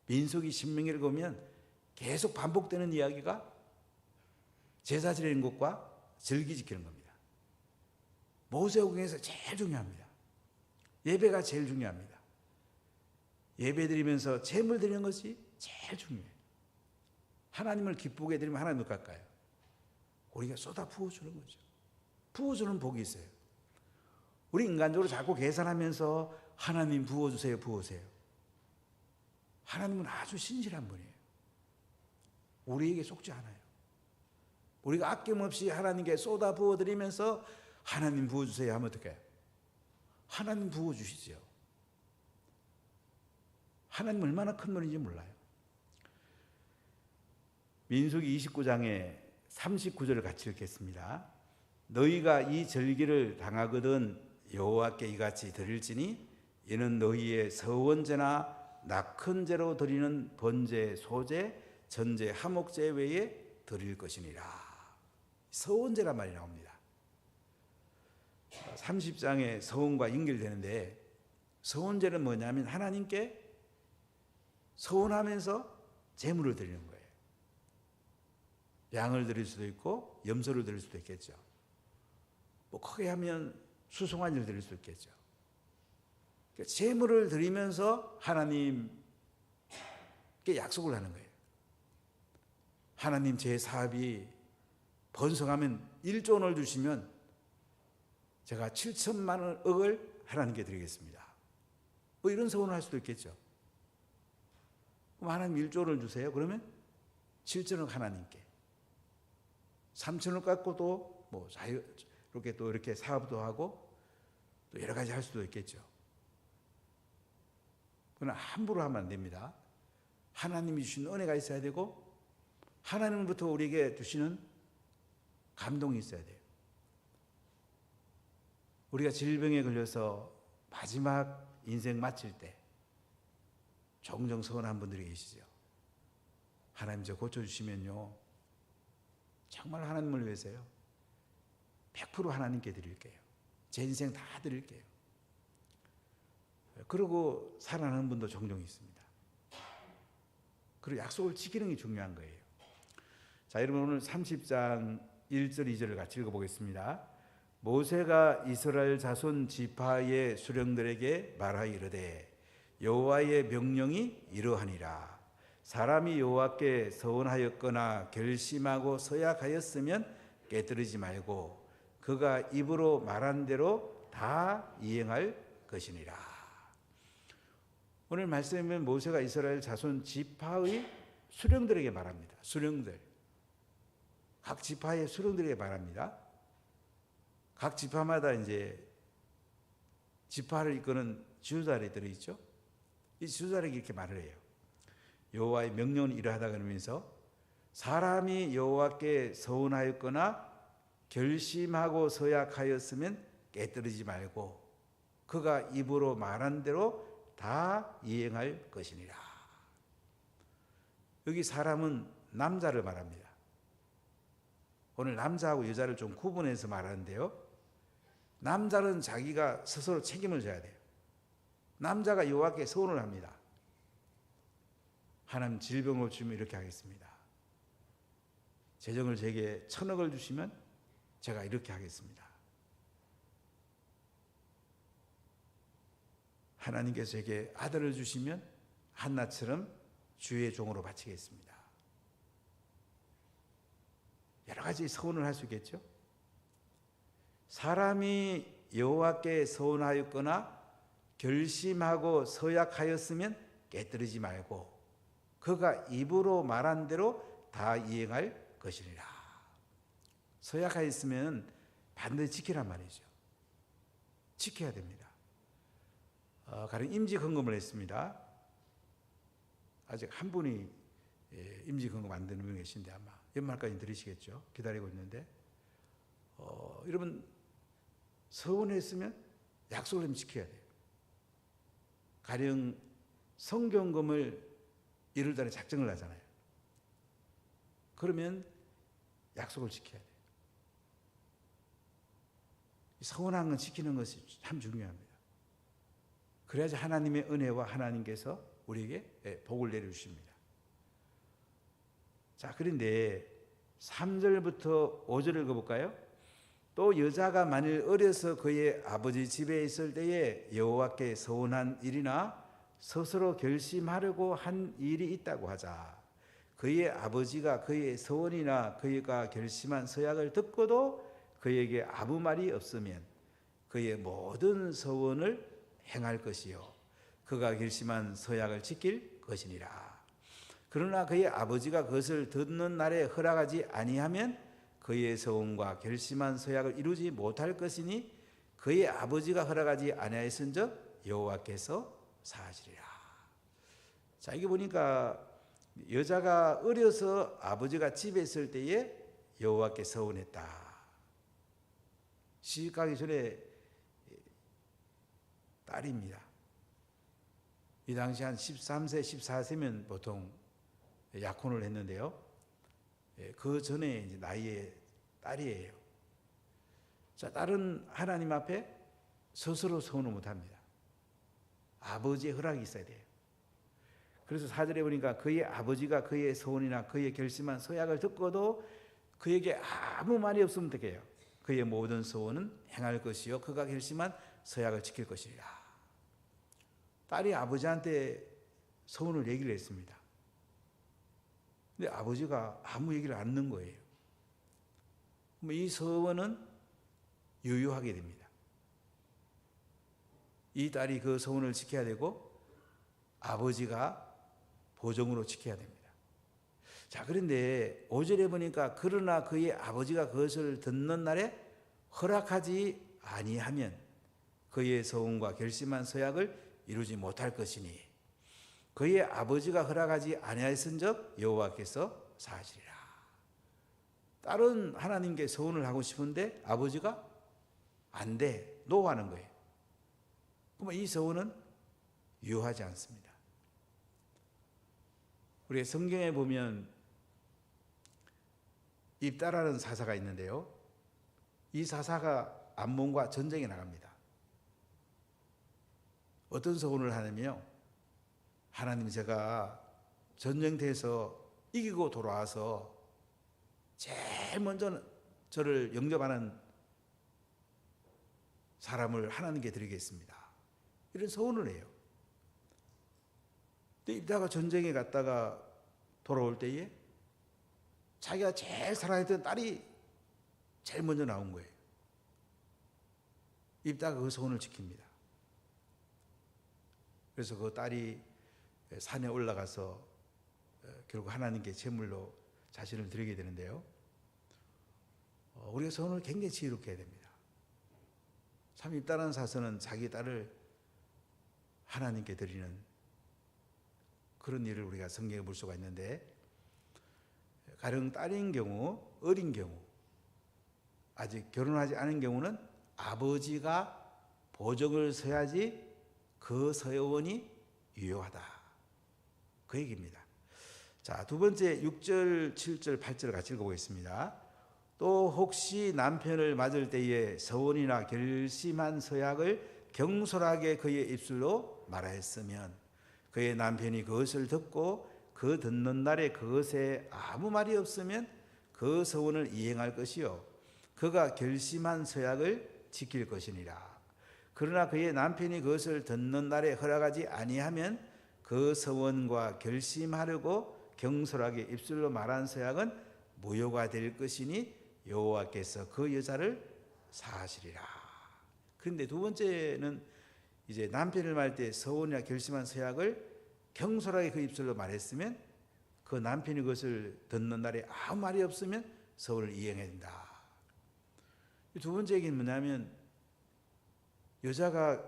민수기, 신명기를 보면 계속 반복되는 이야기가 제사 지내는 것과 절기 지키는 겁니다. 모세오경에서 제일 중요합니다. 예배가 제일 중요합니다. 예배 드리면서 제물 드리는 것이 제일 중요해요. 하나님을 기쁘게 드리면 하나님 어떡할까요? 우리가 쏟아 부어주는 거죠. 부어주는 복이 있어요. 우리 인간적으로 자꾸 계산하면서 하나님 부어주세요, 부으세요. 하나님은 아주 신실한 분이에요. 우리에게 속지 않아요. 우리가 아낌없이 하나님께 쏟아 부어드리면서 하나님 부어주세요 하면 어떡해요? 하나님 부어주시죠. 하나님 얼마나 큰 분인지 몰라요. 민수기 29장에 39절을 같이 읽겠습니다. 너희가 이 절기를 당하거든 여호와께 이같이 드릴지니 이는 너희의 서원제나 낙헌제로 드리는 번제, 소제, 전제, 화목제 외에 드릴 것이니라. 서원제란 말이 나옵니다. 30장에 서원과 연결되는데 서원제는 뭐냐면 하나님께 서원하면서 제물을 드리는 거예요. 양을 드릴 수도 있고 염소를 드릴 수도 있겠죠. 뭐 크게 하면 수송아지를 드릴 수도 있겠죠. 제물을 드리면서 하나님께 약속을 하는 거예요. 하나님 제 사업이 번성하면 1조 원을 주시면 제가 7천만 억을 하나님께 드리겠습니다. 뭐 이런 서원을 할 수도 있겠죠. 그럼 하나님 1조를 주세요. 그러면 7천억 하나님께 3천억 갖고도 뭐 자유롭게 또 이렇게 사업도 하고 또 여러 가지 할 수도 있겠죠. 그러나 함부로 하면 안 됩니다. 하나님이 주신 은혜가 있어야 되고 하나님부터 우리에게 주시는 감동이 있어야 돼요. 우리가 질병에 걸려서 마지막 인생 마칠 때 종종 서운한 분들이 계시죠. 하나님 저 고쳐주시면요 정말 하나님을 위해서요 100% 하나님께 드릴게요. 제 인생 다 드릴게요. 그러고 살아나는 분도 종종 있습니다. 그리고 약속을 지키는 게 중요한 거예요. 자, 여러분 오늘 30장 1절 2절을 같이 읽어보겠습니다. 모세가 이스라엘 자손 지파의 수령들에게 말하여 이르되 여호와의 명령이 이러하니라. 사람이 여호와께 서원하였거나 결심하고 서약하였으면 깨뜨리지 말고 그가 입으로 말한 대로 다 이행할 것이니라. 오늘 말씀은 모세가 이스라엘 자손 지파의 수령들에게 말합니다. 수령들, 각 지파의 수령들에게 말합니다. 각 지파마다 이제 지파를 이끄는 지도자들이 있죠. 이 지도자들에게 이렇게 말을 해요. 여호와의 명령은 이러하다 그러면서 사람이 여호와께 서원하였거나 결심하고 서약하였으면 깨뜨리지 말고 그가 입으로 말한 대로 다 이행할 것이니라. 여기 사람은 남자를 말합니다. 오늘 남자하고 여자를 좀 구분해서 말하는데요. 남자는 자기가 스스로 책임을 져야 돼요. 남자가 여호와께 서원을 합니다. 하나님 질병을 주면 이렇게 하겠습니다. 재정을 제게 1,000억을 주시면 제가 이렇게 하겠습니다. 하나님께서 제게 아들을 주시면 한나처럼 주의 종으로 바치겠습니다. 여러 가지 서원을 할 수 있겠죠. 사람이 여호와께 서원하였거나 결심하고 서약하였으면 깨뜨리지 말고 그가 입으로 말한 대로 다 이행할 것이니라. 서약하였으면 반드시 지키란 말이죠. 지켜야 됩니다. 가령 임직 헌금을 했습니다. 아직 한 분이 임직 헌금 안 되는 분이 계신데 아마 연말까지 들으시겠죠. 기다리고 있는데 여러분 서원했으면 약속을 좀 지켜야 돼요. 가령 성경금을 1월 달에 작정을 하잖아요. 그러면 약속을 지켜야 돼요. 서원한 건 지키는 것이 참 중요합니다. 그래야지 하나님의 은혜와 하나님께서 우리에게 복을 내려주십니다. 자, 그런데 3절부터 5절을 읽어볼까요? 또 여자가 만일 어려서 그의 아버지 집에 있을 때에 여호와께 서원한 일이나 스스로 결심하려고 한 일이 있다고 하자. 그의 아버지가 그의 서원이나 그가 결심한 서약을 듣고도 그에게 아무 말이 없으면 그의 모든 서원을 행할 것이요 그가 결심한 서약을 지킬 것이니라. 그러나 그의 아버지가 그것을 듣는 날에 허락하지 아니하면 그의 서원과 결심한 서약을 이루지 못할 것이니 그의 아버지가 허락하지 아니하였은즉 여호와께서 사하시리라. 자, 이게 보니까 여자가 어려서 아버지가 집에 있을 때에 여호와께 서원했다. 시집가기 전에 딸입니다. 이 당시 한 13세, 14세면 보통 약혼을 했는데요. 그 전에 이제 나이에 딸이에요. 자, 딸은 하나님 앞에 스스로 서원을 못합니다. 아버지의 허락이 있어야 돼요. 그래서 4절에 보니까 그의 아버지가 그의 서원이나 그의 결심한 서약을 듣고도 그에게 아무 말이 없으면 어떡해요? 그의 모든 서원은 행할 것이요 그가 결심한 서약을 지킬 것이라. 딸이 아버지한테 서원을 얘기를 했습니다. 근데 아버지가 아무 얘기를 안 듣는 거예요. 그럼 이 서원은 유효하게 됩니다. 이 딸이 그 서원을 지켜야 되고 아버지가 보증으로 지켜야 됩니다. 자, 그런데 5절에 보니까 그러나 그의 아버지가 그것을 듣는 날에 허락하지 아니하면 그의 서원과 결심한 서약을 이루지 못할 것이니 그의 아버지가 허락하지 아니하였은즉 여호와께서 사하시리라. 딸은 하나님께 서원을 하고 싶은데 아버지가 안 돼, 노하는 거예요. 그러면 이 서원은 유효하지 않습니다. 우리 성경에 보면 입다라는 사사가 있는데요. 이 사사가 암몬과 전쟁에 나갑니다. 어떤 서원을 하냐면요. 하나님, 제가 전쟁터에서 이기고 돌아와서 제일 먼저 저를 영접하는 사람을 하나님께 드리겠습니다. 이런 서원을 해요. 근데 입다가 전쟁에 갔다가 돌아올 때에 자기가 제일 사랑했던 딸이 제일 먼저 나온 거예요. 입다가 그 소원을 지킵니다. 그래서 그 딸이 산에 올라가서 결국 하나님께 제물로 자신을 드리게 되는데요. 우리가 소원을 굉장히 지혜롭게 해야 됩니다. 참 입다라는 사서는 자기 딸을 하나님께 드리는 그런 일을 우리가 성경에 볼 수가 있는데, 가령 딸인 경우, 어린 경우, 아직 결혼하지 않은 경우는 아버지가 보증을 서야지 그 서원이 유효하다, 그 얘기입니다. 자, 두 번째 6절, 7절, 8절을 같이 읽어보겠습니다. 또 혹시 남편을 맞을 때에 서원이나 결심한 서약을 경솔하게 그의 입술로 말하였으면 그의 남편이 그것을 듣고 그 듣는 날에 그것에 아무 말이 없으면 그 서원을 이행할 것이요 그가 결심한 서약을 지킬 것이니라. 그러나 그의 남편이 그것을 듣는 날에 허락하지 아니하면 그 서원과 결심하려고 경솔하게 입술로 말한 서약은 무효가 될 것이니 여호와께서 그 여자를 사하시리라. 그런데 두 번째는 이제 남편을 말 때 서원이나 결심한 서약을 경솔하게 그 입술로 말했으면 그 남편이 그것을 듣는 날에 아무 말이 없으면 서원을 이행해야 된다. 두 번째 얘기는 뭐냐면 여자가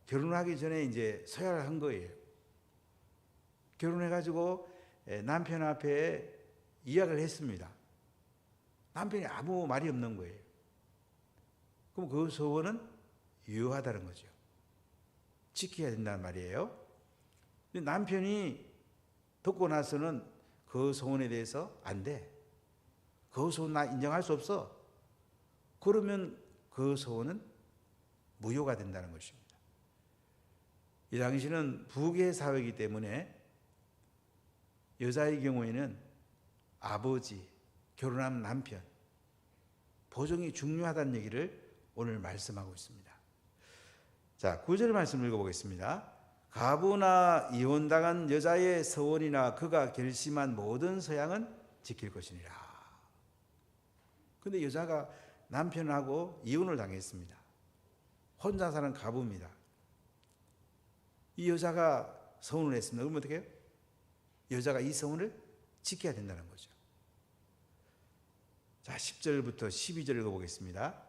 결혼하기 전에 이제 서약을 한 거예요. 결혼해가지고 남편 앞에 이야기를 했습니다. 남편이 아무 말이 없는 거예요. 그럼 그 서원은 유효하다는 거죠. 지켜야 된다는 말이에요. 근데 남편이 듣고 나서는 그 소원에 대해서 안 돼, 그 소원 나 인정할 수 없어, 그러면 그 소원은 무효가 된다는 것입니다. 이 당시는 부계 사회이기 때문에 여자의 경우에는 아버지, 결혼한 남편, 보증이 중요하다는 얘기를 오늘 말씀하고 있습니다. 자, 9절 말씀 읽어보겠습니다. 가부나 이혼당한 여자의 서원이나 그가 결심한 모든 서양은 지킬 것이니라. 근데 여자가 남편하고 이혼을 당했습니다. 혼자 사는 가부입니다. 이 여자가 서원을 했습니다. 그러면 어떻게 해요? 여자가 이 서원을 지켜야 된다는 거죠. 자, 10절부터 12절 읽어보겠습니다.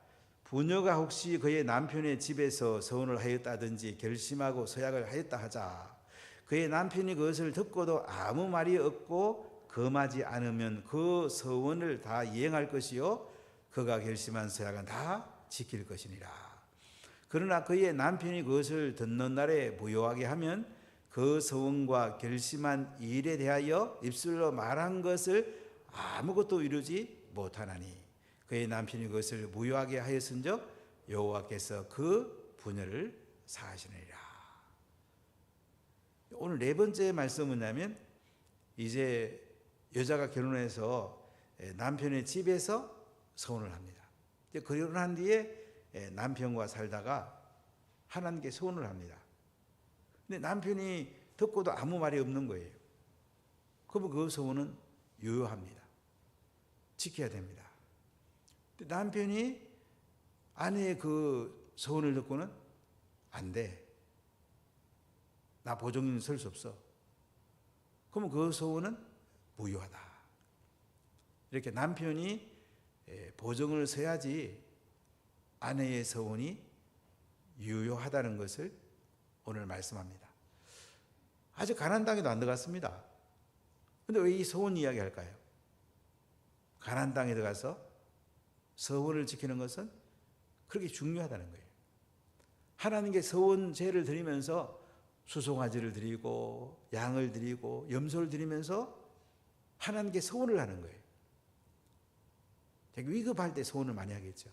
부녀가 혹시 그의 남편의 집에서 서원을 하였다든지 결심하고 서약을 하였다 하자. 그의 남편이 그것을 듣고도 아무 말이 없고 금하지 않으면 그 서원을 다 이행할 것이요 그가 결심한 서약은 다 지킬 것이니라. 그러나 그의 남편이 그것을 듣는 날에 무효하게 하면 그 서원과 결심한 일에 대하여 입술로 말한 것을 아무것도 이루지 못하나니 그의 남편이 그것을 무효하게 하였은즉 여호와께서 그 부녀를 사하시느니라. 오늘 네 번째 말씀은 뭐냐면 이제 여자가 결혼해서 남편의 집에서 서원을 합니다. 결혼한 뒤에 남편과 살다가 하나님께 서원을 합니다. 근데 남편이 듣고도 아무 말이 없는 거예요. 그러면 그 서원은 유효합니다. 지켜야 됩니다. 남편이 아내의 그 서원을 듣고는 안 돼. 나 보증인 설 수 없어. 그러면 그 서원은 무효하다. 이렇게 남편이 보증을 서야지 아내의 서원이 유효하다는 것을 오늘 말씀합니다. 아직 가나안 땅에도 안 들어갔습니다. 근데 왜 이 서원 이야기 할까요? 가나안 땅에 들어가서 서원을 지키는 것은 그렇게 중요하다는 거예요. 하나님께 서원제를 드리면서 수송아지를 드리고 양을 드리고 염소를 드리면서 하나님께 서원을 하는 거예요. 되게 위급할 때 서원을 많이 하겠죠.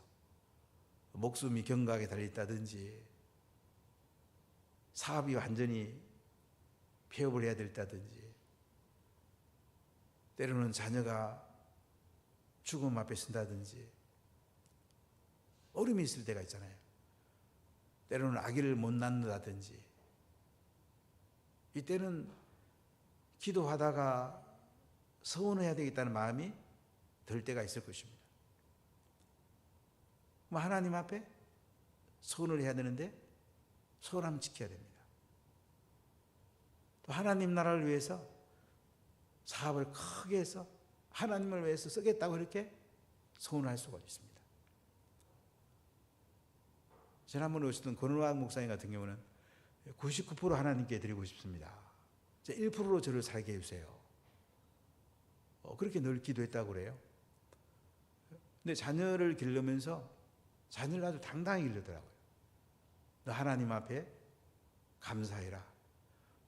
목숨이 경각에 달려있다든지 사업이 완전히 폐업을 해야 됐다든지 때로는 자녀가 죽음 앞에 쓴다든지 어려움이 있을 때가 있잖아요. 때로는 아기를 못 낳는다든지 이때는 기도하다가 서원해야 되겠다는 마음이 들 때가 있을 것입니다. 하나님 앞에 서원을 해야 되는데 서원하면 지켜야 됩니다. 또 하나님 나라를 위해서 사업을 크게 해서 하나님을 위해서 쓰겠다고 이렇게 서원할 수가 있습니다. 지난번에 오셨던 권은학 목사님 같은 경우는 99% 하나님께 드리고 싶습니다. 1%로 저를 살게 해주세요. 그렇게 늘 기도했다고 그래요. 근데 자녀를 기르면서 자녀를 아주 당당히 기르더라고요. 너 하나님 앞에 감사해라.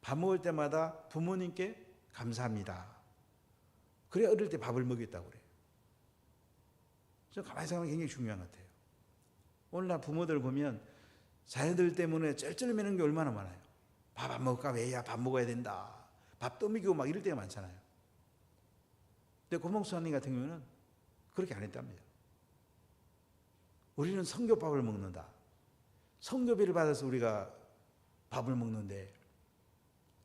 밥 먹을 때마다 부모님께 감사합니다. 그래 어릴 때 밥을 먹였다고 그래요. 저 가만히 생각하면 굉장히 중요한 것 같아요. 오늘날 부모들 보면 자녀들 때문에 쩔쩔매는 게 얼마나 많아요. 밥 안 먹을까? 왜야? 밥 먹어야 된다. 밥 떠먹이고 막 이럴 때가 많잖아요. 근데 고목수님 같은 경우는 그렇게 안 했답니다. 우리는 성교밥을 먹는다. 성교비를 받아서 우리가 밥을 먹는데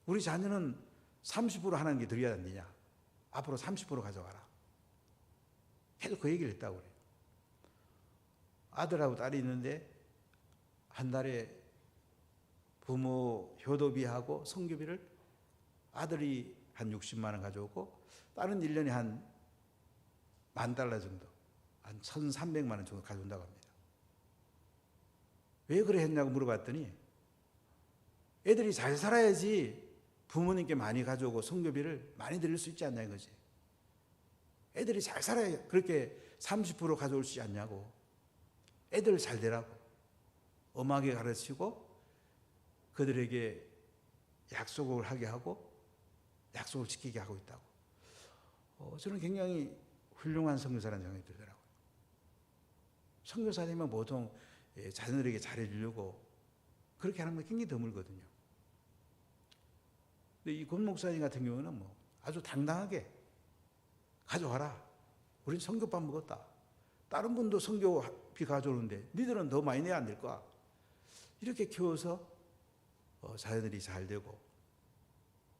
우리 자녀는 30% 하나님께 드려야 안 되냐? 앞으로 30% 가져가라. 계속 그 얘기를 했다고 그래요. 아들하고 딸이 있는데 한 달에 부모 효도비하고 성교비를 아들이 한 60만 원 가져오고 딸은 1년에 한 $10,000 정도, 한 1,300만 원 정도 가져온다고 합니다. 왜 그래 했냐고 물어봤더니 애들이 잘 살아야지 부모님께 많이 가져오고 성교비를 많이 드릴 수 있지 않냐 이거지. 애들이 잘 살아야 그렇게 30% 가져올 수 있지 않냐고. 애들 잘 되라고 엄하게 가르치고 그들에게 약속을 하게 하고 약속을 지키게 하고 있다고. 저는 굉장히 훌륭한 선교사라는 생각이 들더라고요. 선교사 되면 보통 자녀들에게 잘해주려고 그렇게 하는 게 굉장히 드물거든요. 근데 이 권 목사님 같은 경우는 아주 당당하게 가져와라. 우린 선교밥 먹었다. 다른 분도 선교비 가져오는데 니들은 더 많이 내야 안 될까? 이렇게 키워서 자녀들이 잘 되고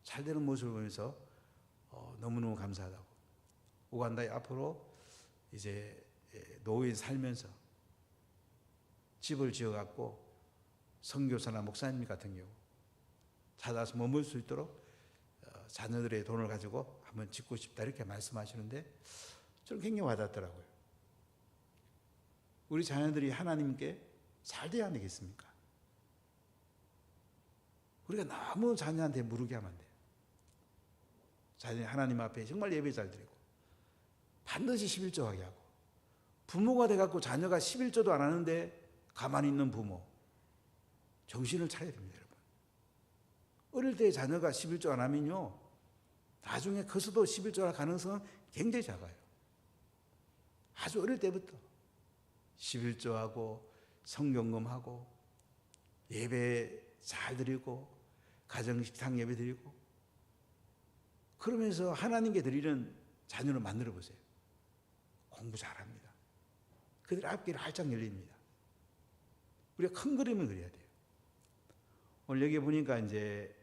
잘 되는 모습을 보면서 너무너무 감사하다고. 우간다에 앞으로 이제 노후에 살면서 집을 지어갖고 선교사나 목사님 같은 경우 찾아서 머물 수 있도록 자녀들의 돈을 가지고 한번 짓고 싶다 이렇게 말씀하시는데 저는 굉장히 와닿더라고요. 우리 자녀들이 하나님께 잘 돼야 되겠습니까? 우리가 너무 자녀한테 무르게 하면 안 돼요. 자녀 하나님 앞에 정말 예배 잘 드리고 반드시 11조하게 하고, 부모가 돼갖고 자녀가 11조도 안 하는데 가만히 있는 부모 정신을 차려야 됩니다. 여러분, 어릴 때 자녀가 11조 안 하면요 나중에 커서도 11조 할 가능성은 굉장히 작아요. 아주 어릴 때부터 11조하고 성경금하고 예배 잘 드리고 가정식탁 예배 드리고 그러면서 하나님께 드리는 자녀를 만들어 보세요. 공부 잘합니다. 그들 앞길이 활짝 열립니다. 우리가 큰 그림을 그려야 돼요. 오늘 여기 보니까 이제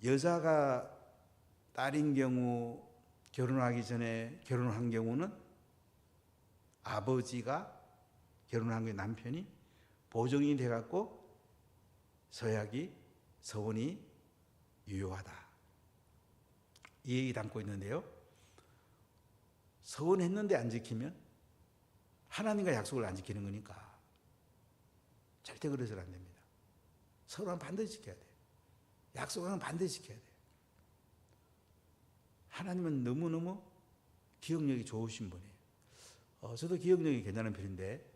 여자가 딸인 경우 결혼하기 전에 결혼한 경우는 아버지가 결혼한 게 남편이 보정이 돼갖고 서원이 유효하다. 이 얘기 담고 있는데요. 서원했는데 안 지키면 하나님과 약속을 안 지키는 거니까 절대 그래서는 안 됩니다. 서로는 반드시 지켜야 돼요. 약속은 반드시 지켜야 돼요. 하나님은 너무너무 기억력이 좋으신 분이에요. 저도 기억력이 괜찮은 편인데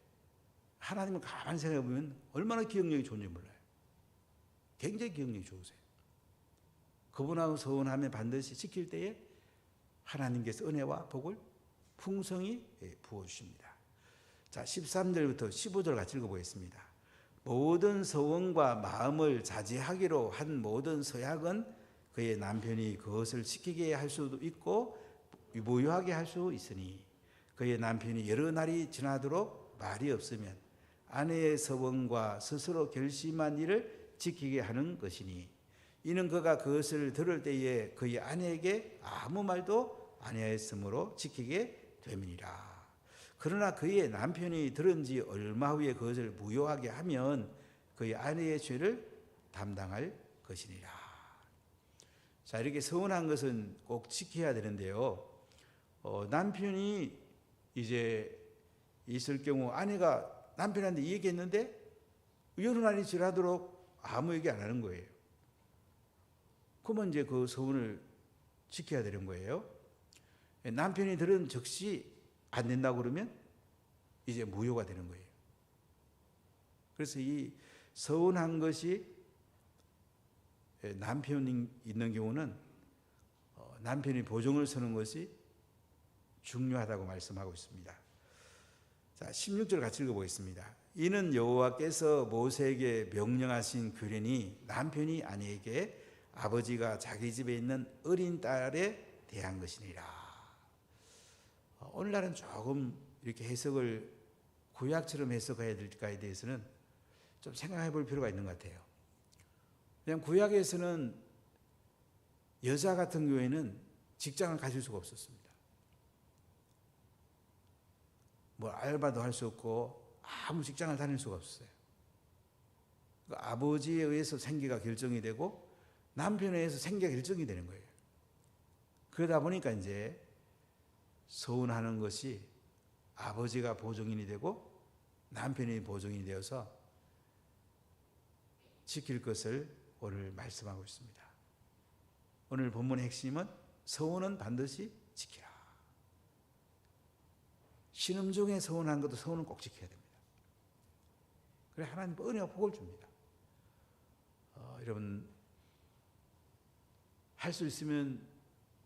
하나님을 가만히 생각해 보면 얼마나 기억력이 좋은지 몰라요. 굉장히 기억력이 좋으세요. 그분하고 서원하면 반드시 지킬 때에 하나님께서 은혜와 복을 풍성히 부어주십니다. 자, 13절부터 15절 같이 읽어보겠습니다. 모든 서원과 마음을 자제하기로 한 모든 서약은 그의 남편이 그것을 지키게 할 수도 있고 무효하게 할 수 있으니 그의 남편이 여러 날이 지나도록 말이 없으면 아내의 서원과 스스로 결심한 일을 지키게 하는 것이니 이는 그가 그것을 들을 때에 그의 아내에게 아무 말도 아니하였으므로 지키게 됨이니라. 그러나 그의 남편이 들은 지 얼마 후에 그것을 무효하게 하면 그의 아내의 죄를 담당할 것이니라. 자, 이렇게 서운한 것은 꼭 지켜야 되는데요. 남편이 이제 있을 경우 아내가 남편한테 얘기했는데 여러 날이 지나도록 아무 얘기 안 하는 거예요. 그러면 이제 그 서운을 지켜야 되는 거예요. 남편이 들은 즉시 안 된다고 그러면 이제 무효가 되는 거예요. 그래서 이 서운한 것이 남편이 있는 경우는 남편이 보증을 서는 것이 중요하다고 말씀하고 있습니다. 자, 16절 같이 읽어보겠습니다. 이는 여호와께서 모세에게 명령하신 규례니 남편이 아내에게 아버지가 자기 집에 있는 어린 딸에 대한 것이니라. 오늘날은 조금 이렇게 해석을 구약처럼 해석해야 될까에 대해서는 좀 생각해 볼 필요가 있는 것 같아요. 그냥 구약에서는 여자 같은 경우에는 직장을 가질 수가 없었습니다. 뭐 알바도 할 수 없고 아무 직장을 다닐 수가 없었어요. 그러니까 아버지에 의해서 생계가 결정이 되고 남편에 의해서 생계가 결정이 되는 거예요. 그러다 보니까 이제 서운하는 것이 아버지가 보증인이 되고 남편이 보증인이 되어서 지킬 것을 오늘 말씀하고 있습니다. 오늘 본문의 핵심은 서운은 반드시 지키라. 신음 중에 서운한 것도 서운은 꼭 지켜야 됩니다. 그래 하나님 은혜와 복을 줍니다. 여러분 할 수 있으면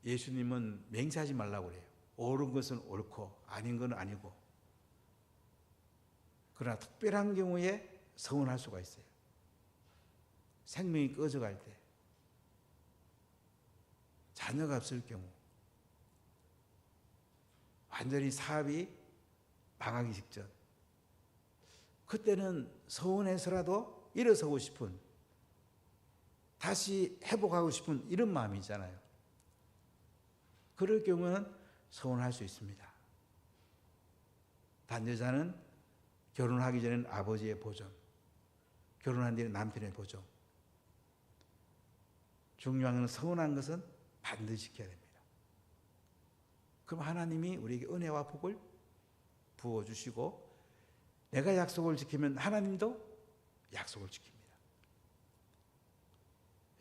예수님은 맹세하지 말라고 그래요. 옳은 것은 옳고 아닌 건 아니고. 그러나 특별한 경우에 서운할 수가 있어요. 생명이 꺼져갈 때, 자녀가 없을 경우, 완전히 사업이 망하기 직전, 그때는 서운해서라도 일어서고 싶은 다시 회복하고 싶은 이런 마음이 있잖아요. 그럴 경우는 서운할 수 있습니다. 반여자는 결혼하기 전에는 아버지의 보존, 결혼한 뒤에는 남편의 보존. 중요한 건 서운한 것은 반드시 지켜야 됩니다. 그럼 하나님이 우리에게 은혜와 복을 부어주시고 내가 약속을 지키면 하나님도 약속을 지킵니다.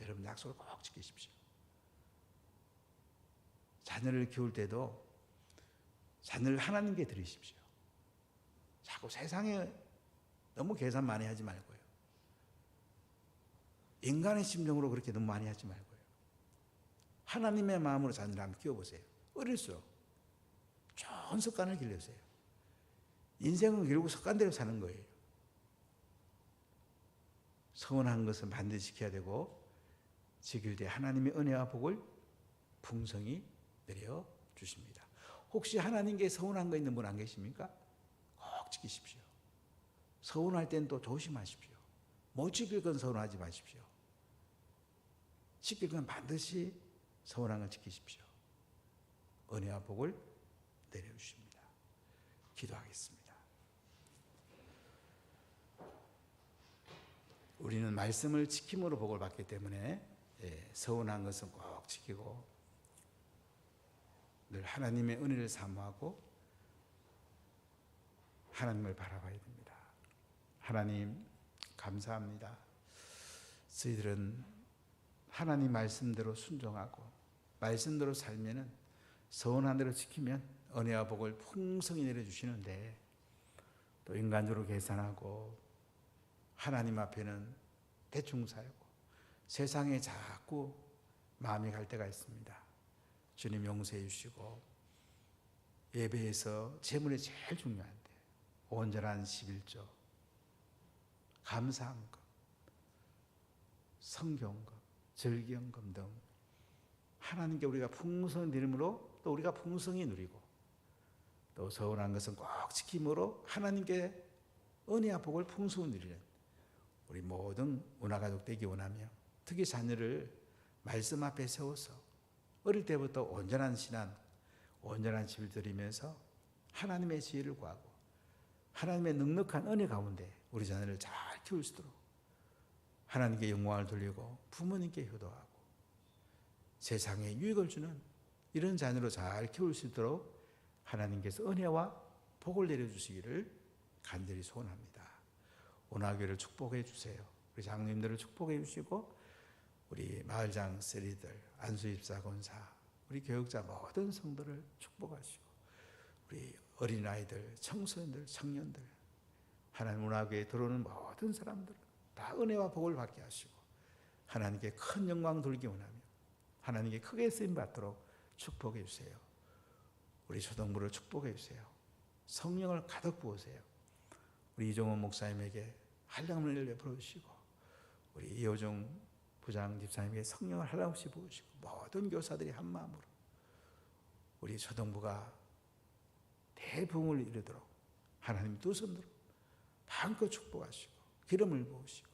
여러분 약속을 꼭 지키십시오. 자녀를 키울 때도 자녀를 하나님께 드리십시오. 자꾸 세상에 너무 계산 많이 하지 말고요. 인간의 심정으로 그렇게 너무 많이 하지 말고요. 하나님의 마음으로 자녀를 한번 키워보세요. 어릴수록 좋은 습관을 길러주세요. 인생은 결국 습관대로 사는 거예요. 서운한 것은 반드시 지켜야 되고 지킬 때 하나님의 은혜와 복을 풍성히 내려주십니다. 혹시 하나님께 서운한 거 있는 분 안 계십니까? 꼭 지키십시오. 서운할 땐 또 조심하십시오. 못 지킬 건 서운하지 마십시오. 지킬 건 반드시 서운한 걸 지키십시오. 은혜와 복을 내려주십니다. 기도하겠습니다. 우리는 말씀을 지킴으로 복을 받기 때문에 서운한 것은 꼭 지키고 늘 하나님의 은혜를 사모하고 하나님을 바라봐야 됩니다. 하나님 감사합니다. 저희들은 하나님 말씀대로 순종하고 말씀대로 살면은 서운한 대로 지키면 은혜와 복을 풍성히 내려주시는데 또 인간적으로 계산하고 하나님 앞에는 대충 살고 세상에 자꾸 마음이 갈 때가 있습니다. 주님 용서해 주시고 예배에서 재물이 제일 중요한데 온전한 11조, 감사헌금, 성경금, 절기헌금 등 하나님께 우리가 풍성히 드림으로 또 우리가 풍성히 누리고 또 서운한 것은 꼭 지킴으로 하나님께 은혜와 복을 풍성히 누리는 우리 모든 문화가족 되기 원하며 특히 자녀를 말씀 앞에 세워서 어릴 때부터 온전한 신앙, 온전한 집을 드리면서 하나님의 지혜를 구하고 하나님의 넉넉한 은혜 가운데 우리 자녀를 잘 키울 수 있도록 하나님께 영광을 돌리고 부모님께 효도하고 세상에 유익을 주는 이런 자녀로 잘 키울 수 있도록 하나님께서 은혜와 복을 내려주시기를 간절히 소원합니다. 온화교회를 축복해 주세요. 우리 장로님들을 축복해 주시고 우리 마을장 세리들, 안수집사 권사, 우리 교육자 모든 성도를 축복하시고 우리 어린아이들, 청소년들, 청년들 하나님 문화교회에 들어오는 모든 사람들 다 은혜와 복을 받게 하시고 하나님께 큰 영광 돌기 원하며 하나님께 크게 쓰임 받도록 축복해 주세요. 우리 초등부를 축복해 주세요. 성령을 가득 부으세요. 우리 이종원 목사님에게 한량을 베풀어 주시고 우리 이호중 부장 집사님에게 성령을 한량없이 부으시고 모든 교사들이 한 마음으로 우리 초등부가 대붕을 이루도록 하나님 두 손으로 마음껏 축복하시고 기름을 부으시고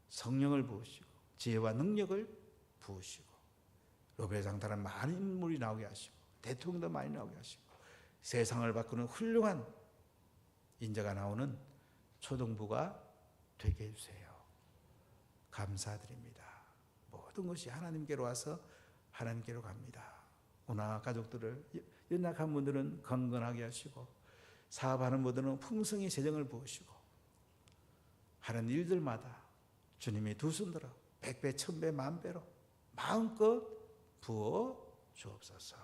성령을 부으시고 지혜와 능력을 부으시고 노벨상단은 많은 인물이 나오게 하시고 대통령도 많이 나오게 하시고 세상을 바꾸는 훌륭한 인재가 나오는 초등부가 되게 해주세요. 감사드립니다. 모든 것이 하나님께로 와서 하나님께로 갑니다. 오나 가족들을 연약한 분들은 건강하게 하시고 사업하는 분들은 풍성히 재정을 부으시고 하는 일들마다 주님이 두 손 들어 100배, 1000배, 10,000배로 마음껏 부어 주옵소서.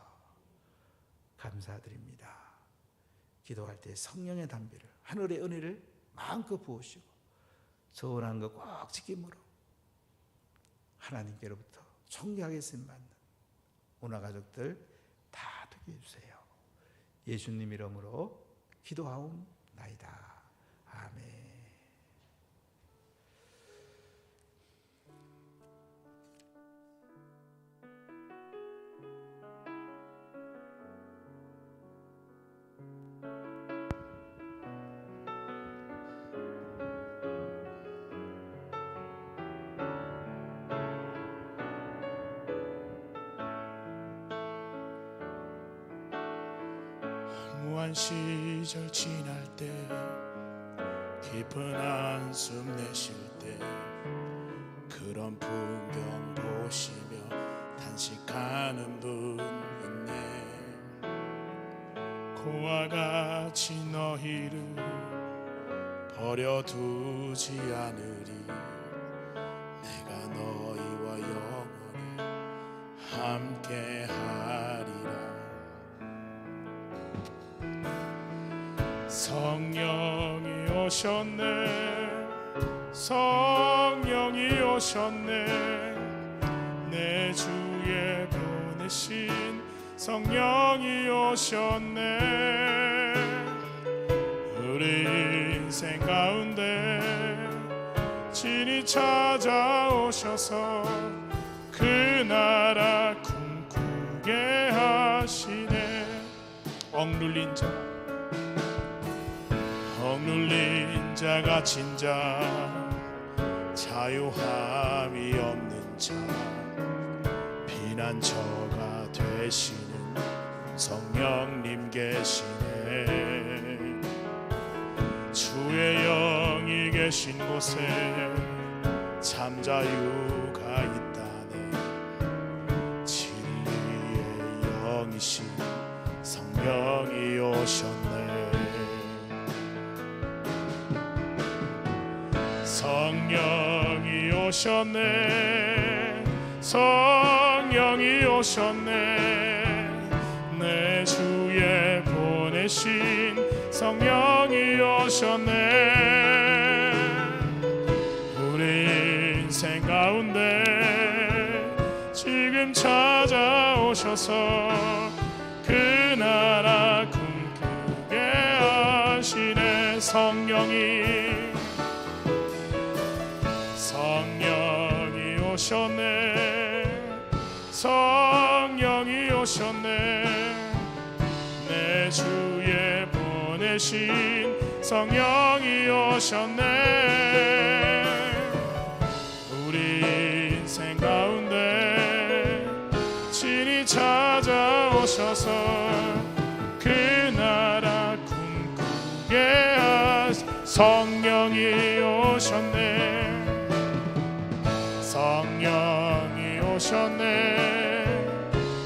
감사드립니다. 기도할 때 성령의 담비를 하늘의 은혜를 마음껏 부으시고 서운한 것 꼭 지킴으로 하나님께로부터 존귀하게 쓰임받는 오나 가족들 다 되게 해주세요. 예수님 이름으로 기도하옵나이다. 아멘. 공고한 시절 지날 때 깊은 한숨 내쉴 때 그런 풍경 보시며 단식하는 분 있네. 그와 같이 너희를 버려두지 않으리. 내가 너희와 영원히 함께하리라. 성령이 오셨네. 성령이 오셨네. 내 주에 보내신 성령이 오셨네. 우리 인생 가운데 진히 찾아오셔서 그 나라 꿈꾸게 하시네. 억눌린 자 갇힌 자 자유함이 없는 자 피난처가 되시는 성령님 계시네. 주의 영이 계신 곳에 참 자유가 있다네. 진리의 영이신 성령이 오셨네. 성령이 오셨네. 성령이 오셨네. 내 주에 보내신 성령이 오셨네. 우리 인생 가운데 지금 찾아오셔서 그 나라 꿈꾸게 하시네. 성령이 오셨네. 성령이 오셨네. 내 주에 보내신 성령이 오셨네. 우리 인생 가운데 친히 찾아오셔서 그 나라 꿈꾸게 하시. 성령이 오셨네. 성령이 오셨네.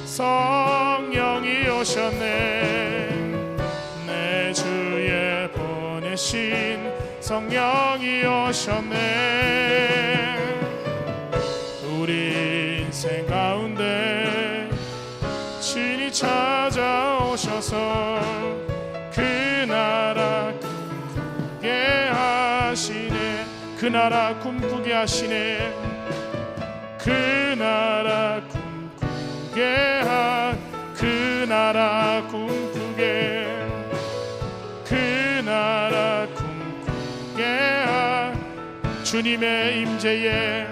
성령이 오셨네. 내 주에 보내신 성령이 오셨네. 우리 인생 가운데 친히 찾아오셔서 그 나라 꿈꾸게 하시네. 그 나라 꿈꾸게 하시네. 그 나라 꿈꾸게 그 나라 꿈꾸게 그 나라 꿈꾸게 주님의 임재에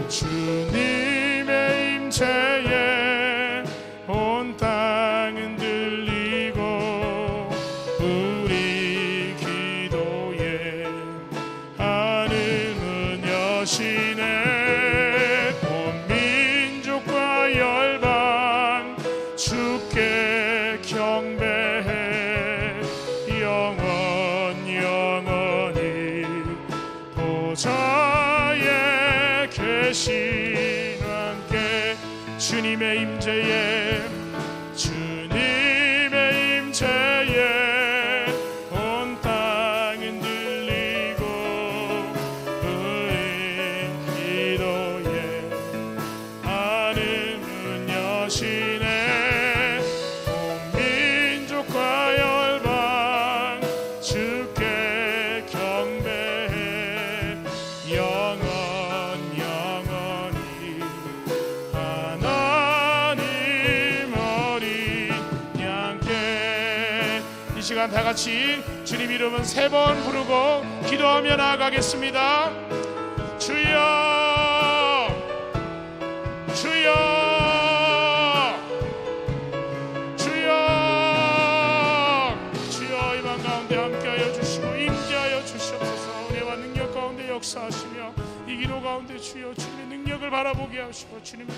주님의 임재에 온 땅은 들리고 우리 기도에 하늘은 여시네. 주께 경배해 영원히 보좌에 계신 함께 주님의 임재에 주님의 임재에 온 땅은 들리고 우리 기도에 하늘은 여시네. 이 시간 다 같이 주님 이름은 3번 부르고 기도하며 나아가겠습니다. 주여 주여 주여 주여. 이 밤 가운데 함께하여 주시고 임재하여 주시옵소서. 은혜와 능력 가운데 역사하시며 이 기도 가운데 주여 주님의 능력을 바라보게 하시고 주님의